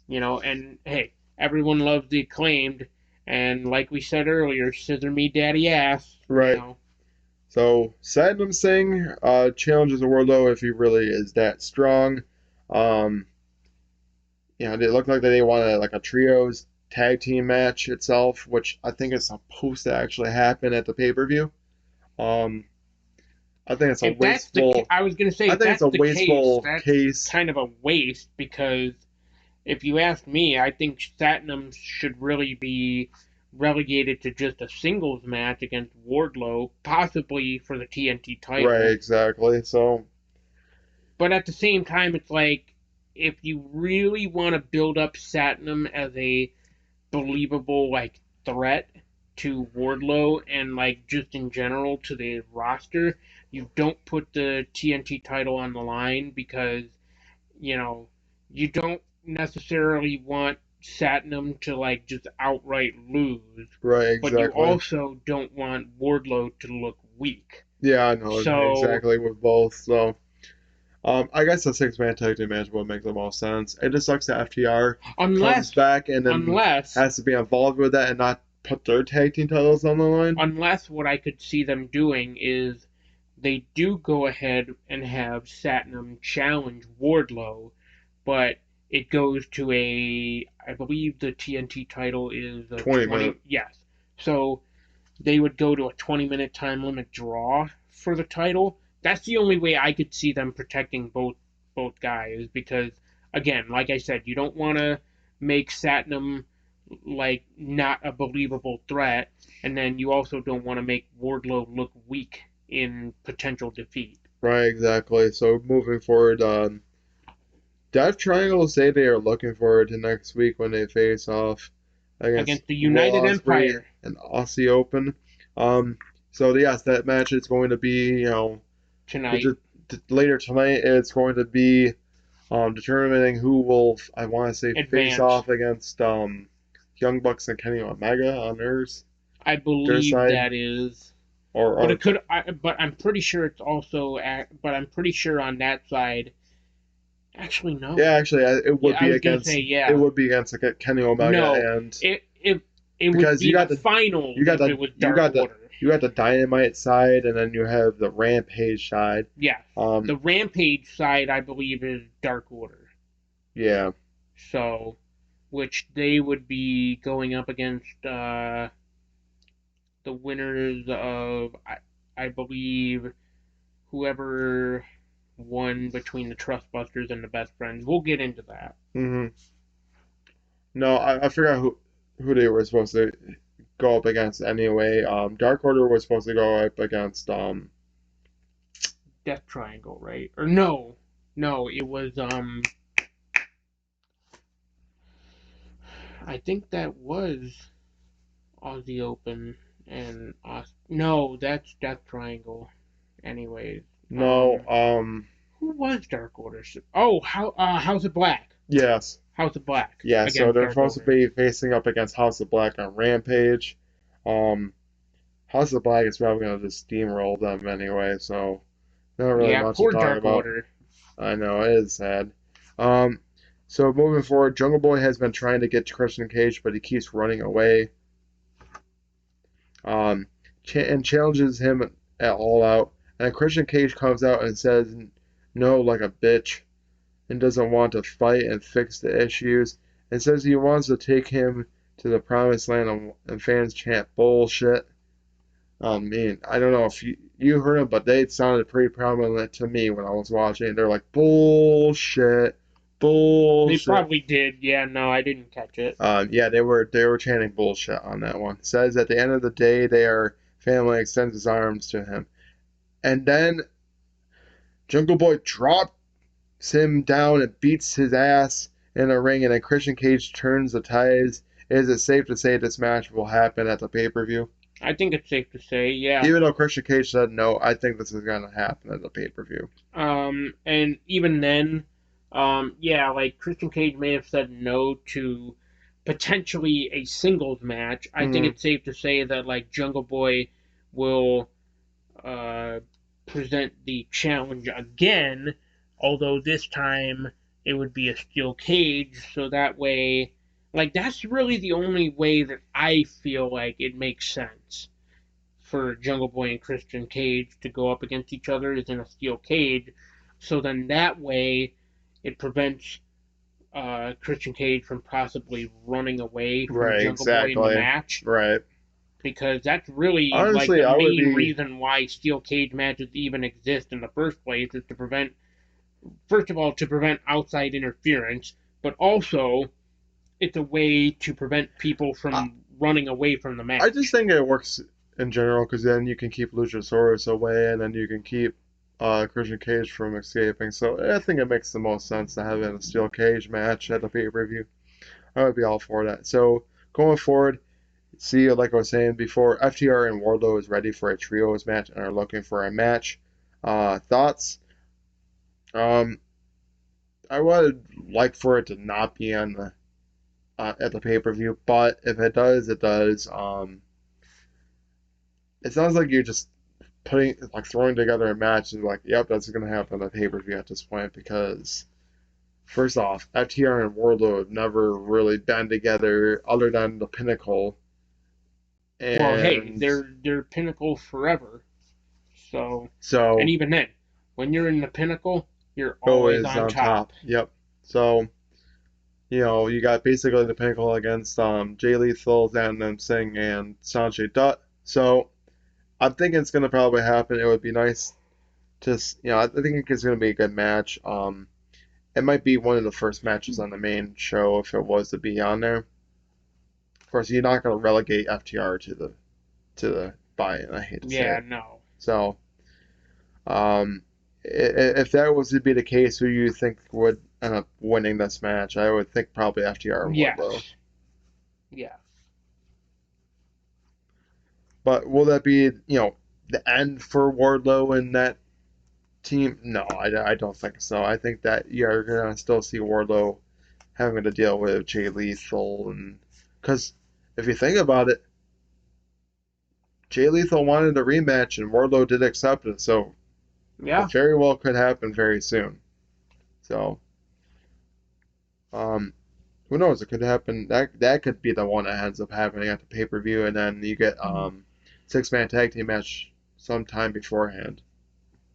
and hey, everyone loves the Acclaimed, and like we said earlier, scissor me daddy ass. Right. So Satnam Singh challenges Wardlow if he really is that strong. Um, they look like they wanted like a trios tag team match itself, which I think is supposed to actually happen at the pay-per-view. Um, I think it's a If that's the wasteful. I was gonna say, I if think it's that's a the case, wasteful that's case. kind of a waste because if you ask me, I think Satnam should really be relegated to just a singles match against Wardlow, possibly for the TNT Right, title. exactly. So, But at the same time, it's like if you really want to build up Satnam as a believable threat to Wardlow and just in general to the roster, you don't put the TNT title on the line because you know you don't necessarily want Satnam to just outright lose, right, but you exactly. also don't want Wardlow to look weak. Yeah, I know So exactly with both. So, I guess a six-man tag team match would make the most sense. It just sucks that FTR comes unless back and then unless has to be involved with that and not put their tag team titles on the line. unless what I could see them doing is they do go ahead and have Satnam challenge Wardlow, but it goes to I believe the TNT title is a 20 minute. 20, yes. So they would go to a 20-minute time limit draw for the title. That's the only way I could see them protecting both guys because again, like I said, you don't want to make Satnam not a believable threat, and then you also don't want to make Wardlow look weak in potential defeat. Right, exactly. So moving forward, Death Triangle say they are looking forward to next week when they face off against Against the Will United Ospreay Empire and Aussie Open. Um, so yes, that match is going to be, tonight. later tonight. It's going to be determining who will, I want to say, face Advance. off against Young Bucks and Kenny Omega on I their believe side, that is, but or it could. But I'm pretty sure it's also. But I'm pretty sure on that side. Actually, no. yeah, actually, Yeah, I was gonna say it yeah. would be against like, Kenny No, Omega and it would because be the finals you got if it was you Dark got the Order. you got the Dynamite side and then you have the Rampage side. Yes, Um, the Rampage side I believe is Dark Order. yeah, So, which they would be going up against the winners of I believe whoever won between the Trustbusters and the Best Friends. We'll get into that. hmm No, I forgot who they were supposed to go up against anyway. Dark Order was supposed to go up against Death Triangle, right? Or no, no, it was I think that was Aussie Open and no, that's Death Triangle. Anyways, no who was Dark Order? Oh, House of Black. yes. House of Black Yeah, so against they're Dark supposed to Order. be facing up against House of Black on Rampage. Um, House of Black is probably gonna just steamroll them anyway, so not really Yeah, much to poor talk Dark about. Order. I know it is sad. Um, so moving forward, Jungle Boy has been trying to get to Christian Cage, but he keeps running away. And challenges him at All Out. And Christian Cage comes out and says no like a bitch and doesn't want to fight and fix the issues and says he wants to take him to the promised land and fans chant bullshit. Man, I don't know if you heard them, but they sounded pretty prominent to me when I was watching. They're like bullshit, They bullshit. probably did. Yeah, no, I didn't catch it. Yeah, they were chanting bullshit on that one. Says at the end of the day, they are family. Extends his arms to him, and then Jungle Boy dropped him down and beats his ass in a ring, and then Christian Cage turns the tides. Is it safe to say this match will happen at the pay-per-view? I think it's safe to say, yeah. Even though Christian Cage said no, I think this is going to happen at the pay-per-view. And even then, yeah, like Christian Cage may have said no to potentially a singles match. I think Mhm. it's safe to say that like Jungle Boy will uh, present the challenge again, although this time it would be a steel cage, so that way, like that's really the only way that I feel like it makes sense for Jungle Boy and Christian Cage to go up against each other is in a steel cage. So then that way, it prevents Christian Cage from possibly running away from Right, Jungle Boy in the exactly. match, Right. because that's really like Honestly, the I would main be. reason why steel cage matches even exist in the first place is to prevent, first of all, to prevent outside interference, but also it's a way to prevent people I, from running away from the I just match. think it works in general because then you can keep Luchasaurus away and then you can keep Christian Cage from escaping. So I think it makes the most sense to have a steel cage match at the pay-per-view. I would be all for that. So going forward, see, like I was saying before, FTR and Wardlow is ready for a trios match and are looking for a match. Thoughts? Um, I would like for it to not be on the at the pay-per-view, but if it does, it does. It sounds like you're just throwing together a match and like, yep, that's gonna happen at the pay-per-view at this point because first off, FTR and Wardlow have never really been together other than the Pinnacle, Well, hey, and they're pinnacle forever. So, and so even then, when you're in the pinnacle, you're Go always is on on top. top. Yep. So you got basically the Pinnacle against Jay Lethal, Zayn Singh, and Sanjay Dutt. So I'm thinking it's gonna probably happen. It would be nice to I think it's gonna be a good match. It might be one of the first matches on the main show if it was to be on there. Of course, you're not going to relegate FTR to the buy-in. I hate to say Yeah, it. no. So, um, if that was to be the case, who you think would end up winning this match? I would think probably FTR and Wardlow. Yes. Yeah. But will that be the end for Wardlow and that team? No, I don't think so. I think that you're gonna still see Wardlow having to deal with Jay Lethal and because if you think about it, Jay Lethal wanted a rematch and Wardlow did accept it, so it Yeah. very well could happen very soon. So, um, who knows? It could happen. That could be the one that ends up happening at the pay per view, and then you get 6-man tag team match sometime beforehand,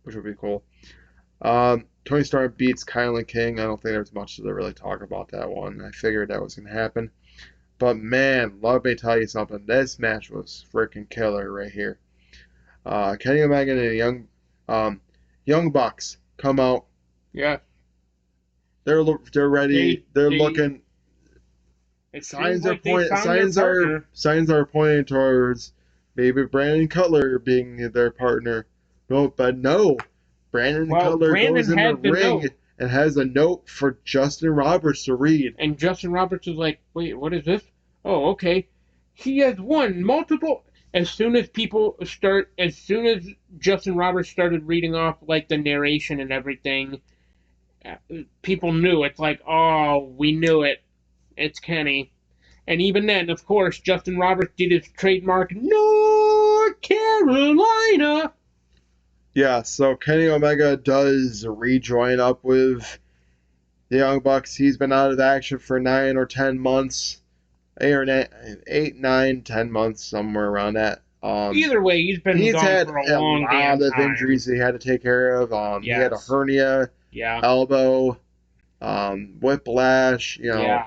which would be cool. Tony Storm beats Kyle and King. I don't think there's much to really talk about that one. I figured that was gonna happen. But man, let me tell you something. This match was freaking killer right here. Kenny Omega and the um, Young Bucks come out. Yeah. They're ready. They're They looking. it seems like they found their Signs are partner. signs are pointing towards maybe Brandon Cutler being their partner. No, but no. Brandon Well, Cutler Brandon goes in the had the ring note, and has a note for Justin Roberts to read. and Justin Roberts was like, "Wait, what is this? Oh, okay. He has won multiple." As soon as Justin Roberts started reading off like the narration and everything, uh, people knew. It's like, oh, we knew it. It's Kenny. And even then, of course, Justin Roberts did his trademark North Carolina. Yeah, so Kenny Omega does rejoin up with the Young Bucks. He's been out of action for 9 or 10 months, 8, 9, 10 months, somewhere around that. Either way, he's been He's gone had for a a long lot damn of time. injuries he had to take care of. He had a Yes. hernia, Yeah. elbow, whiplash, Yeah.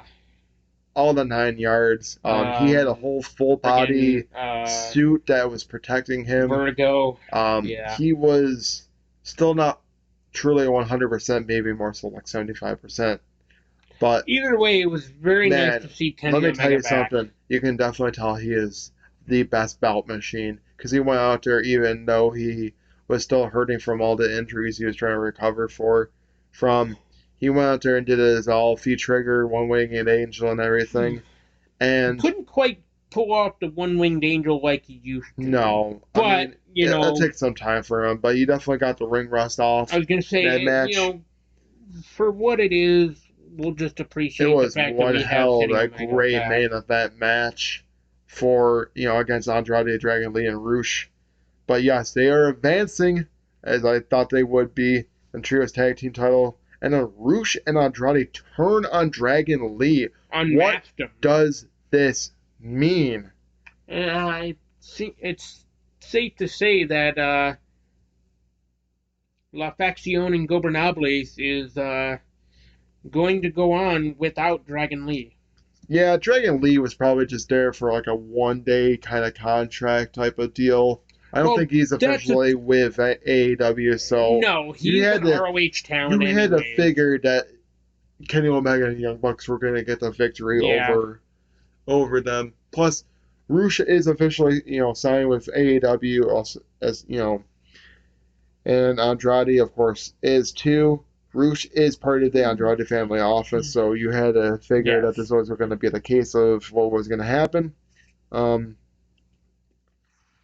all the 9 yards. He had a whole full Friggin' body suit that was protecting him. Vertigo. Yeah. He was still not truly 100%, maybe more so like 75%. But Either way, it was very nice to man, see let Kenny me tell Omega you back. something. You can definitely tell he is the best bout machine because he went out there even though he was still hurting from all the injuries he was trying to recover from. He went out there and did his all feet trigger, one winged angel, and everything. He And couldn't quite pull off the one-winged angel like he used to. no, I But, mean, it takes some time for him, but he definitely got the ring rust I off was going to say, that match. for what it is, we'll just It appreciate the was fact that one we have hell of Kenny a Omega great back. main event match for, against Andrade, Dragon Lee, and Roosh. But yes, they are advancing as I thought they would be in Trios Tag Team title. And then Roosh and Andrade turn on Dragon Lee. What Unmasked him. does this mean? And I think it's safe to say that La Facción Ingobernables is going to go on without Dragon Lee. Yeah, Dragon Lee was probably just there for like a 1 day kind of contract type of deal. I don't Well, think he's officially with AEW, so no, you he's had an to ROH talent you had to anyways. figure that Kenny Omega and Young Bucks were going to get the victory Yeah. over them. Plus, Roosh is officially signed with AEW also, as and Andrade of course is too. Roosh is part of the Andrade family office, so you had to figure that this was going to be the case of what was going to happen.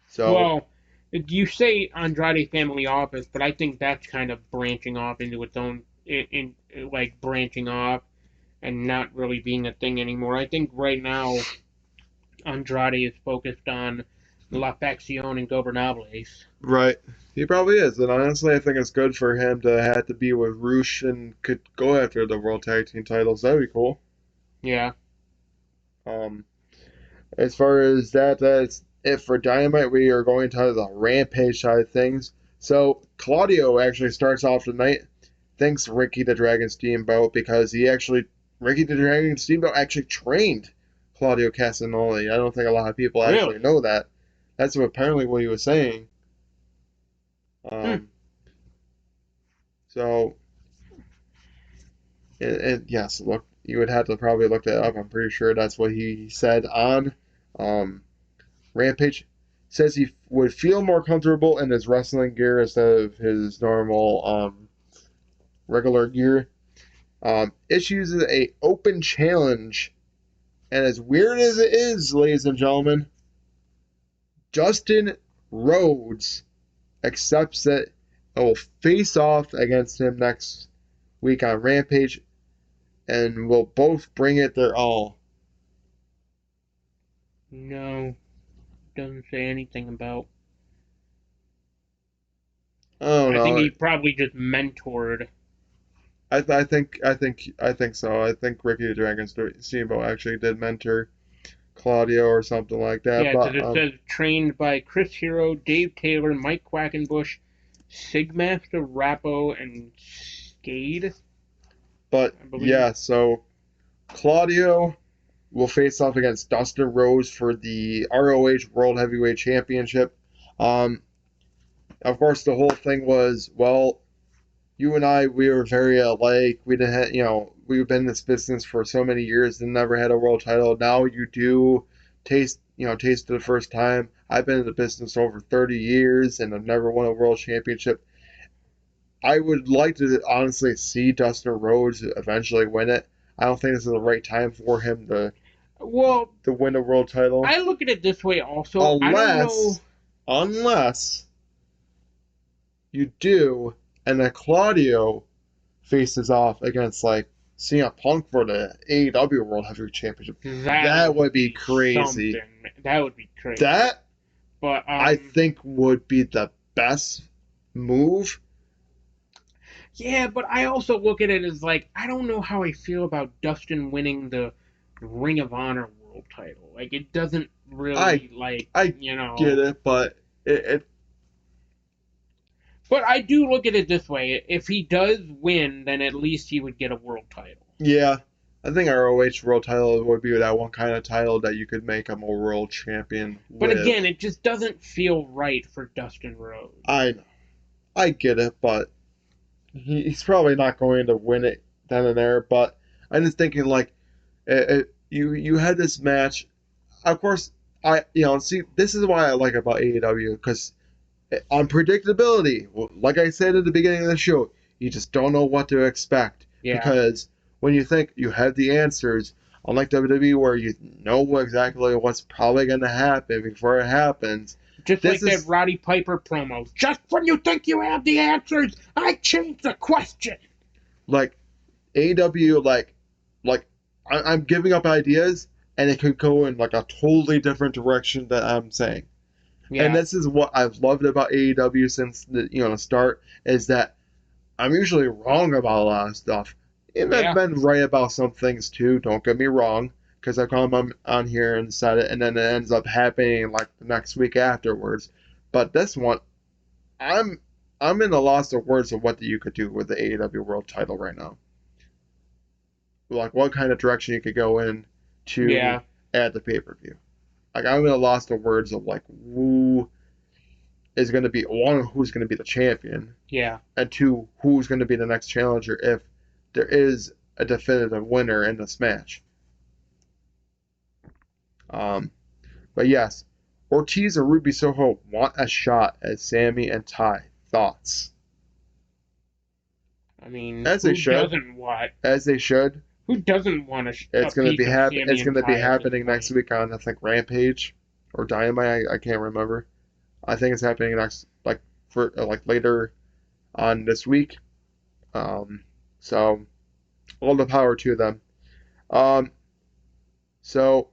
So Well, you say Andrade Family Office, but I think that's kind of branching off into its own, like branching off and not really being a thing anymore. I think right now Andrade is focused on La Facción Ingobernables. right, he probably is, and honestly, I think it's good for him to have to be with Roosh and could go after the World Tag Team titles. That'd be cool. Yeah. Um, as far as that's it for Dynamite. We are going to the Rampage side of things. So Claudio actually starts off the night, thanks Ricky the Dragon Steamboat because Ricky the Dragon Steamboat actually trained Claudio Castagnoli. I don't think a lot of people actually Really? know that. That's apparently what he was saying. Hmm. So, yes, look, you would have to probably look that up. I'm pretty sure that's what he said on Rampage. Says he would feel more comfortable in his wrestling gear instead of his normal regular gear. Issues a open challenge, and as weird as it is, ladies and gentlemen, Dustin Rhodes accepts it and will face off against him next week on Rampage, and will both bring it their all. No, doesn't say anything about. I don't I think know. he probably just mentored. I think so. I think Ricky the Dragon Steamboat actually did mentor Claudio or something like that. Yeah, because But it says trained by Chris Hero, Dave Taylor, Mike Quackenbush, Sigmaster Rappo, and Skade. yeah, so Claudio will face off against Dustin Rhodes for the ROH World Heavyweight Championship. Of course, the whole thing was, well, you and I, we were very alike. We didn't have, we've been in this business for so many years and never had a world title. Now you do taste it the first time. I've been in the business over 30 years and I've never won a world championship. I would like to honestly see Dustin Rhodes eventually win it. I don't think this is the right time for him Well, to win a world title. I look at it this way also. I don't know. Unless you do, and then Claudio faces off against like CM Punk for the AEW World Heavyweight Championship. That would be crazy. That would be crazy. That but I think would be the best move. Yeah, but I also look at it as like I don't know how I feel about Dustin winning the Ring of Honor world title. Like it doesn't really I get it, but it But I do look at it this way: if he does win, then at least he would get a world title. Yeah, I think ROH world title would be that one kind of title that you could make him a world champion But with. again, it just doesn't feel right for Dustin Rhodes. I know. I get it, but he's probably not going to win it then and there. But I'm just thinking, like, you had this match. Of course, see, this is why I like about AEW because unpredictability. Like I said at the beginning of the show, you just don't know what to expect. Yeah. because when you think you have the answers, unlike WWE where you know exactly what's probably going to happen before it happens, Just this like that is Roddy Piper promo. Just when you think you have the answers, I change the question. like AEW, like I'm giving up ideas and it could go in like a totally different direction that I'm saying. And Yeah. this is what I've loved about AEW since the start is that I'm usually wrong about a lot of stuff. And I've Yeah. been right about some things too, don't get me wrong, because I've come on here and said it, and then it ends up happening like the next week afterwards. But this one, I'm I'm in the loss of words of what you could do with the AEW World Title right now. Like what kind of direction you could go in to Yeah. add the pay per view. Like I'm in a loss of words of like who is going to be one, who's going to be the champion, Yeah. and two, who's going to be the next challenger if there is a definitive winner in this match. Um, but yes, Ortiz and Ruby Soho want a shot at Sammy and Ty. Thoughts? I mean, As they who should, doesn't want? as they should. Who doesn't want a It's gonna be piece of Sammy It's and gonna be Ty at this happening next point? week on I think Rampage or Dynamite. I can't remember. I think it's happening next for like later on this week. Um, so all the power to them. Um, so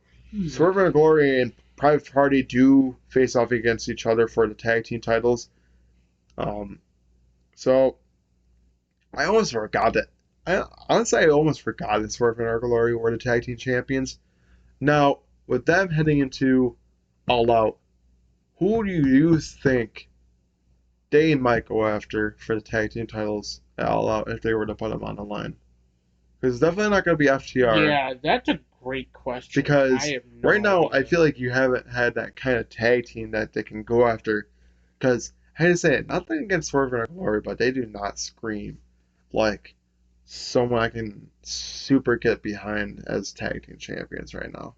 Swerve and Glory and Private Party do face off against each other for the tag team titles. Um, so I almost forgot that. Honestly, I almost forgot that Swerve and Glory were the tag team champions. Now, with them heading into All Out, who do you think they might go after for the tag team titles at All Out if they were to put them on the line? Because it's definitely not going to be FTR. Yeah, that's a great question. I Because have right no now, I idea. feel like you haven't had that kind of tag team that they can go after. Because, I hate to say it, nothing against Swerve and Glory, but they do not scream like someone I can super get behind as tag team champions right now.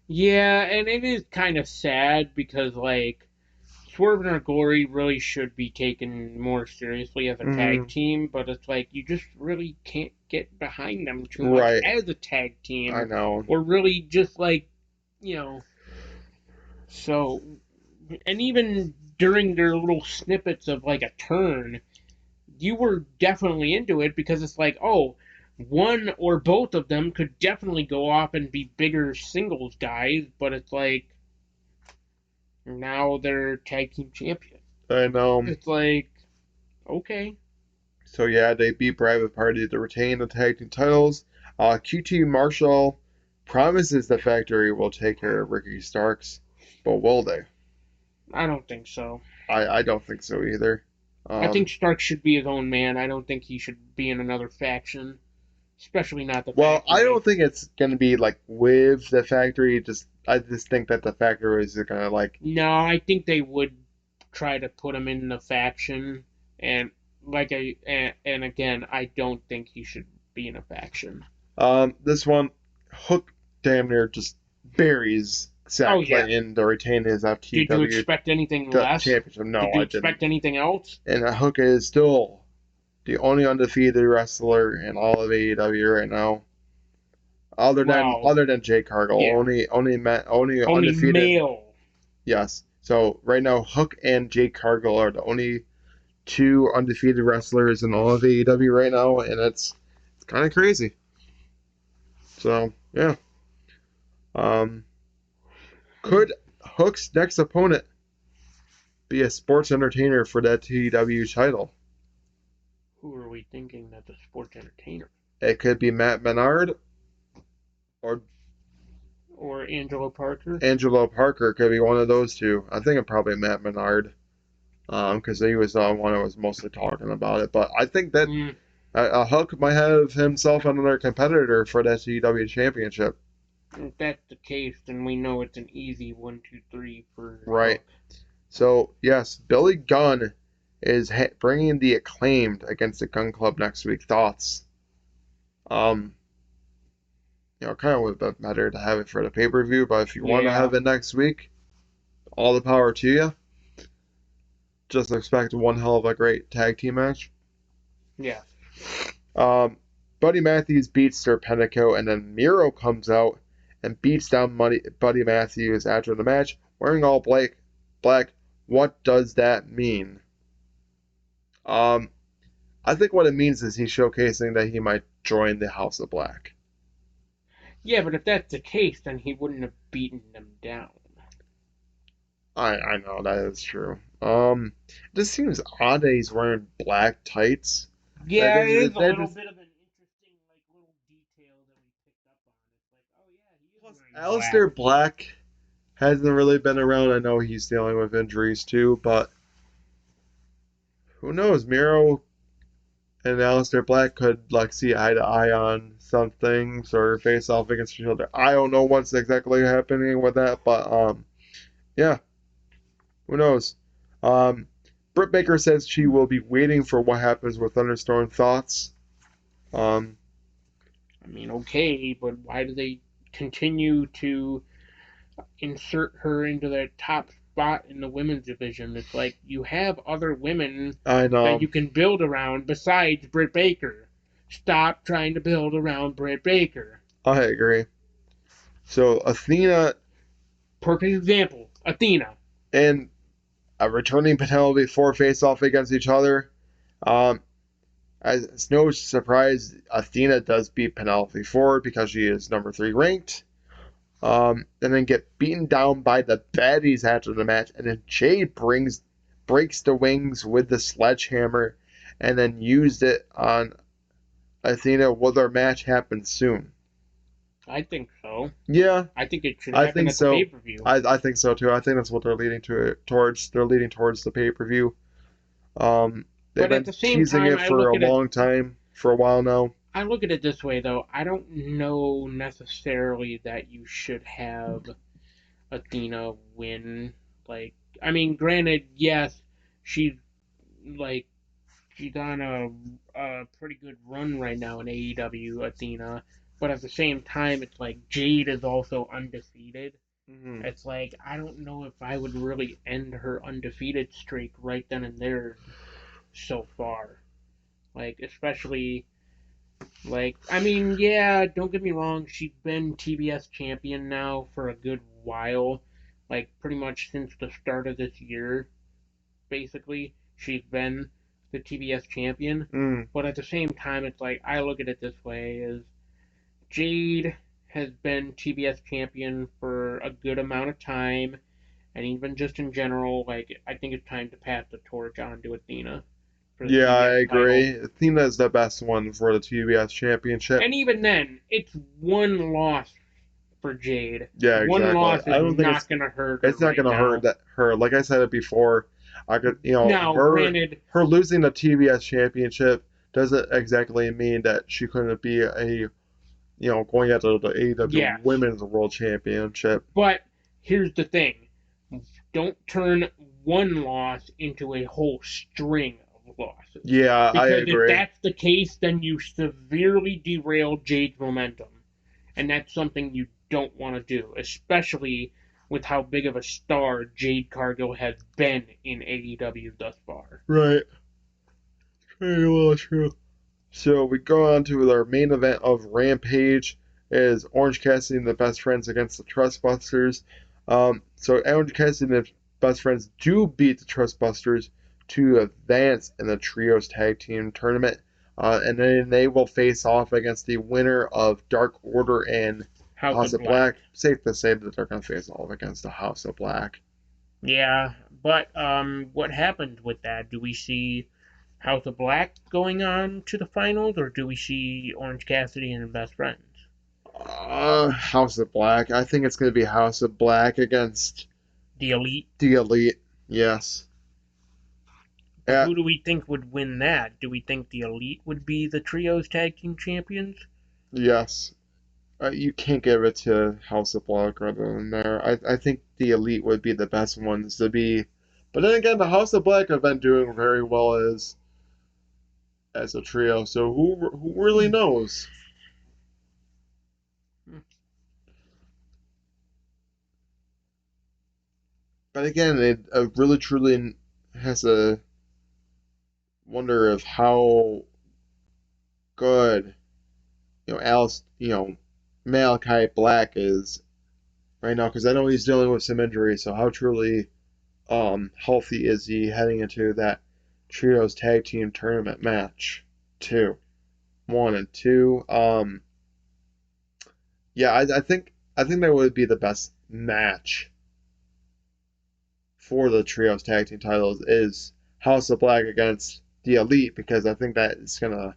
Yeah, and it is kind of sad because like Swerve and Glory really should be taken more seriously as a tag Mm, team, but it's like you just really can't get behind them too much right, as a tag I team, know. or really just like you know. So, and even during their little snippets of like a turn, you were definitely into it because it's like, oh, one or both of them could definitely go off and be bigger singles guys, but it's like now they're tag team champions. I know. It's like, okay, So yeah, they beat Private Party to retain the tag team titles. QT Marshall promises the factory will take care of Ricky Starks, but will they? I don't think so. I don't think so either. I think Um, Stark should be his own man. I don't think he should be in another faction, especially not the well, I factory. don't think it's gonna be like with the factory. I just think that the factory is gonna like No, I think they would try to put him in the faction, and and again, I don't think he should be in a faction. this one. Hook damn near just buries Oh Zach yeah. Clayton to retain his Did you FTW expect anything less? championship. No, Did you I didn't. expect anything else? And Hook is still the only undefeated wrestler in all of AEW right now, Well, other than Jay Cargill. yeah. Only Only undefeated. male. Yes. So right now, Hook and Jay Cargill are the only two undefeated wrestlers in all of AEW right now, and it's kind of crazy. So yeah. Um, could Hook's next opponent be a sports entertainer for that TW title? Who are we thinking that's a sports entertainer? It could be Matt Menard or Or Angelo Parker? Angelo Parker. Could be one of those two. I think it probably Matt Menard. Because he was the one who was mostly talking about it. But I think that Mm, Hook might have himself another competitor for that CW championship. if that's the case, then we know it's an easy 1, 2, 3 for Right. Hook. So, yes, Billy Gunn is bringing the Acclaimed against the Gun Club next week. Thoughts? Um, kind of would have been better to have it for the pay per view, but if you want to Yeah, have it next week, all the power to you. Just expect one hell of a great tag team match. yeah. Um, Buddy Matthews beats Serpentico, and then Miro comes out and beats down Buddy Matthews after the match, wearing all black. Black. What does that mean? Um, I think what it means is he's showcasing that he might join the House of Black. Yeah, but if that's the case, then he wouldn't have beaten them down. I know that is true. It just seems odd that he's wearing black tights. That Yeah, it is a that little just bit of an interesting, like, little detail that we picked up on. It's like, oh yeah, he is plus wearing black. Aleister Black hasn't really been around. I know he's dealing with injuries too, but who knows? Miro and Aleister Black could like see eye to eye on some things or face off against each other. I don't know what's exactly happening with that, but yeah, who knows? Um, Britt Baker says she will be waiting for what happens with Thunderstorm Thoughts. Um, I mean, okay, but why do they continue to insert her into the top spot in the women's division? It's like you have other women I that know. you can build around besides Britt Baker. Stop trying to build around Britt Baker. I agree. So Athena Perfect example, Athena. and a returning Penelope Ford face off against each other. Um, it's no surprise Athena does beat Penelope Ford because she is number 3 ranked. And then get beaten down by the baddies after the match. And then Jade breaks the wings with the sledgehammer and then used it on Athena. Will their match happen soon? I think so. Yeah, I think it should I happen think at the so. pay per view. I think so too. I think that's what they're leading towards. They're leading towards the pay per view. They've But at been the same teasing time, it for a long time, for a while now. I look at it this way though. I don't know necessarily that you should have Athena win. Like, I mean, granted, yes, she's like she's on a pretty good run right now in AEW, Athena. But at the same time, it's like Jade is also undefeated. Hmm. It's like I don't know if I would really end her undefeated streak right then and there so far. Like, especially like, I mean, yeah, don't get me wrong, she's been TBS champion now for a good while. Like, pretty much since the start of this year, basically, she's been the TBS champion. Mm. But at the same time, it's like, I look at it this way is Jade has been TBS champion for a good amount of time, and even just in general, like, I think it's time to pass the torch on to Athena for the Yeah, I TBS title. agree. Athena is the best one for the TBS championship. And even then, it's one loss for Jade. Yeah, One exactly. loss I is don't think not gonna hurt her it's not right gonna hurt now. that her. Like I said it before, I could Now, granted, her losing the TBS championship doesn't exactly mean that she couldn't be a going after the AEW yes, Women's World Championship. but here's the thing: don't turn one loss into a whole string of losses. Yeah, I Because if agree. that's the case, then you severely derail Jade's momentum. And that's something you don't want to do, especially with how big of a star Jade Cargill has been in AEW thus far. Right. Very well true. So we go on to our main event of Rampage is Orange Cassidy and the Best Friends against the Trustbusters. So Orange Cassidy and the Best Friends do beat the Trustbusters to advance in the Trios Tag Team Tournament. And then they will face off against the winner of Dark Order and House House of of Black. Black. Safe to say that they're going to face off against the House of Black. Yeah, but what happened with that? Do we see House of Black going on to the finals, or do we see Orange Cassidy and Best Friends? House of Black. I think it's going to be House of Black against The Elite. the Elite. Yes. But Uh, who do we think would win that? Do we think the Elite would be the Trios Tag Team Champions? yes. You can't give it to House of Black rather than there. I think the Elite would be the best ones to be. But then again, the House of Black have been doing very well as a trio. So who really knows? But again, it really truly has a wonder of how good Alice, Malachi Black is right now, because I know he's dealing with some injuries. So how truly healthy is he heading into that trios tag team tournament match? Two, one and two. Yeah, I think that would be the best match for the trios tag team titles is House of Black against the Elite, because I think that is gonna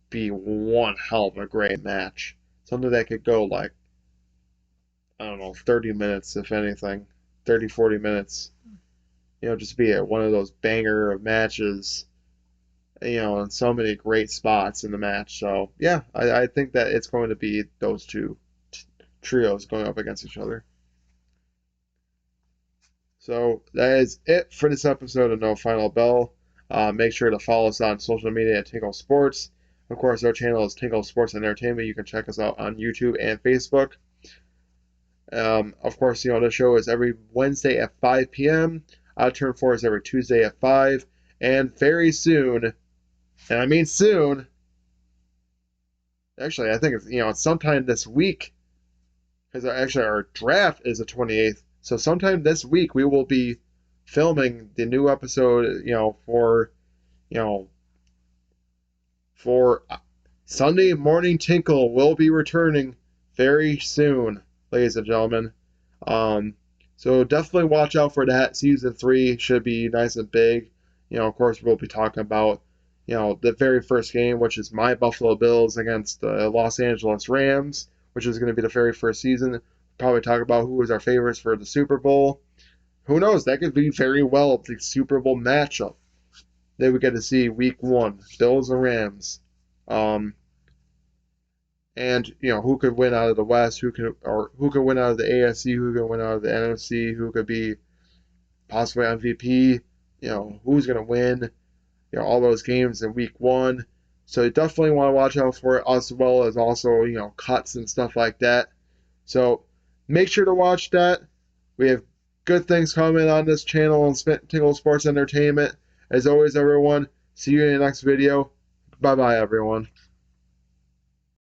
be one hell of a great match. Something that could go like, I don't know, 30 minutes, if anything. 30, 40 minutes. Just be one of those banger of matches, and so many great spots in the match. So, yeah, I think that it's going to be those two trios going up against each other. So, that is it for this episode of No Final Bell. Make sure to follow us on social media at Tinkle Sports. Of course, our channel is Tinkle Sports and Entertainment. You can check us out on YouTube and Facebook. Of course, the show is every Wednesday at 5 p.m. Turn 4 is every Tuesday at 5. And very soon, and I mean soon, actually, I think it's sometime this week, because actually our draft is the 28th. So sometime this week, we will be filming the new episode, you know, for Sunday Morning Tinkle will be returning very soon, ladies and gentlemen. Um, so definitely watch out for that. Season 3 should be nice and big. Of course, we'll be talking about, the very first game, which is my Buffalo Bills against the Los Angeles Rams, which is going to be the very first season. Probably talk about who is our favorites for the Super Bowl. Who knows? That could be very well the Super Bowl matchup that we get to see week 1, Bills and Rams. And who could win out of the West, who could win out of the AFC, who could win out of the NFC, who could be possibly MVP, who's going to win, all those games in week 1. So you definitely want to watch out for it, as well as also, cuts and stuff like that. So make sure to watch that. We have good things coming on this channel on Tinkle Sports Entertainment. As always, everyone, see you in the next video. Bye bye, everyone.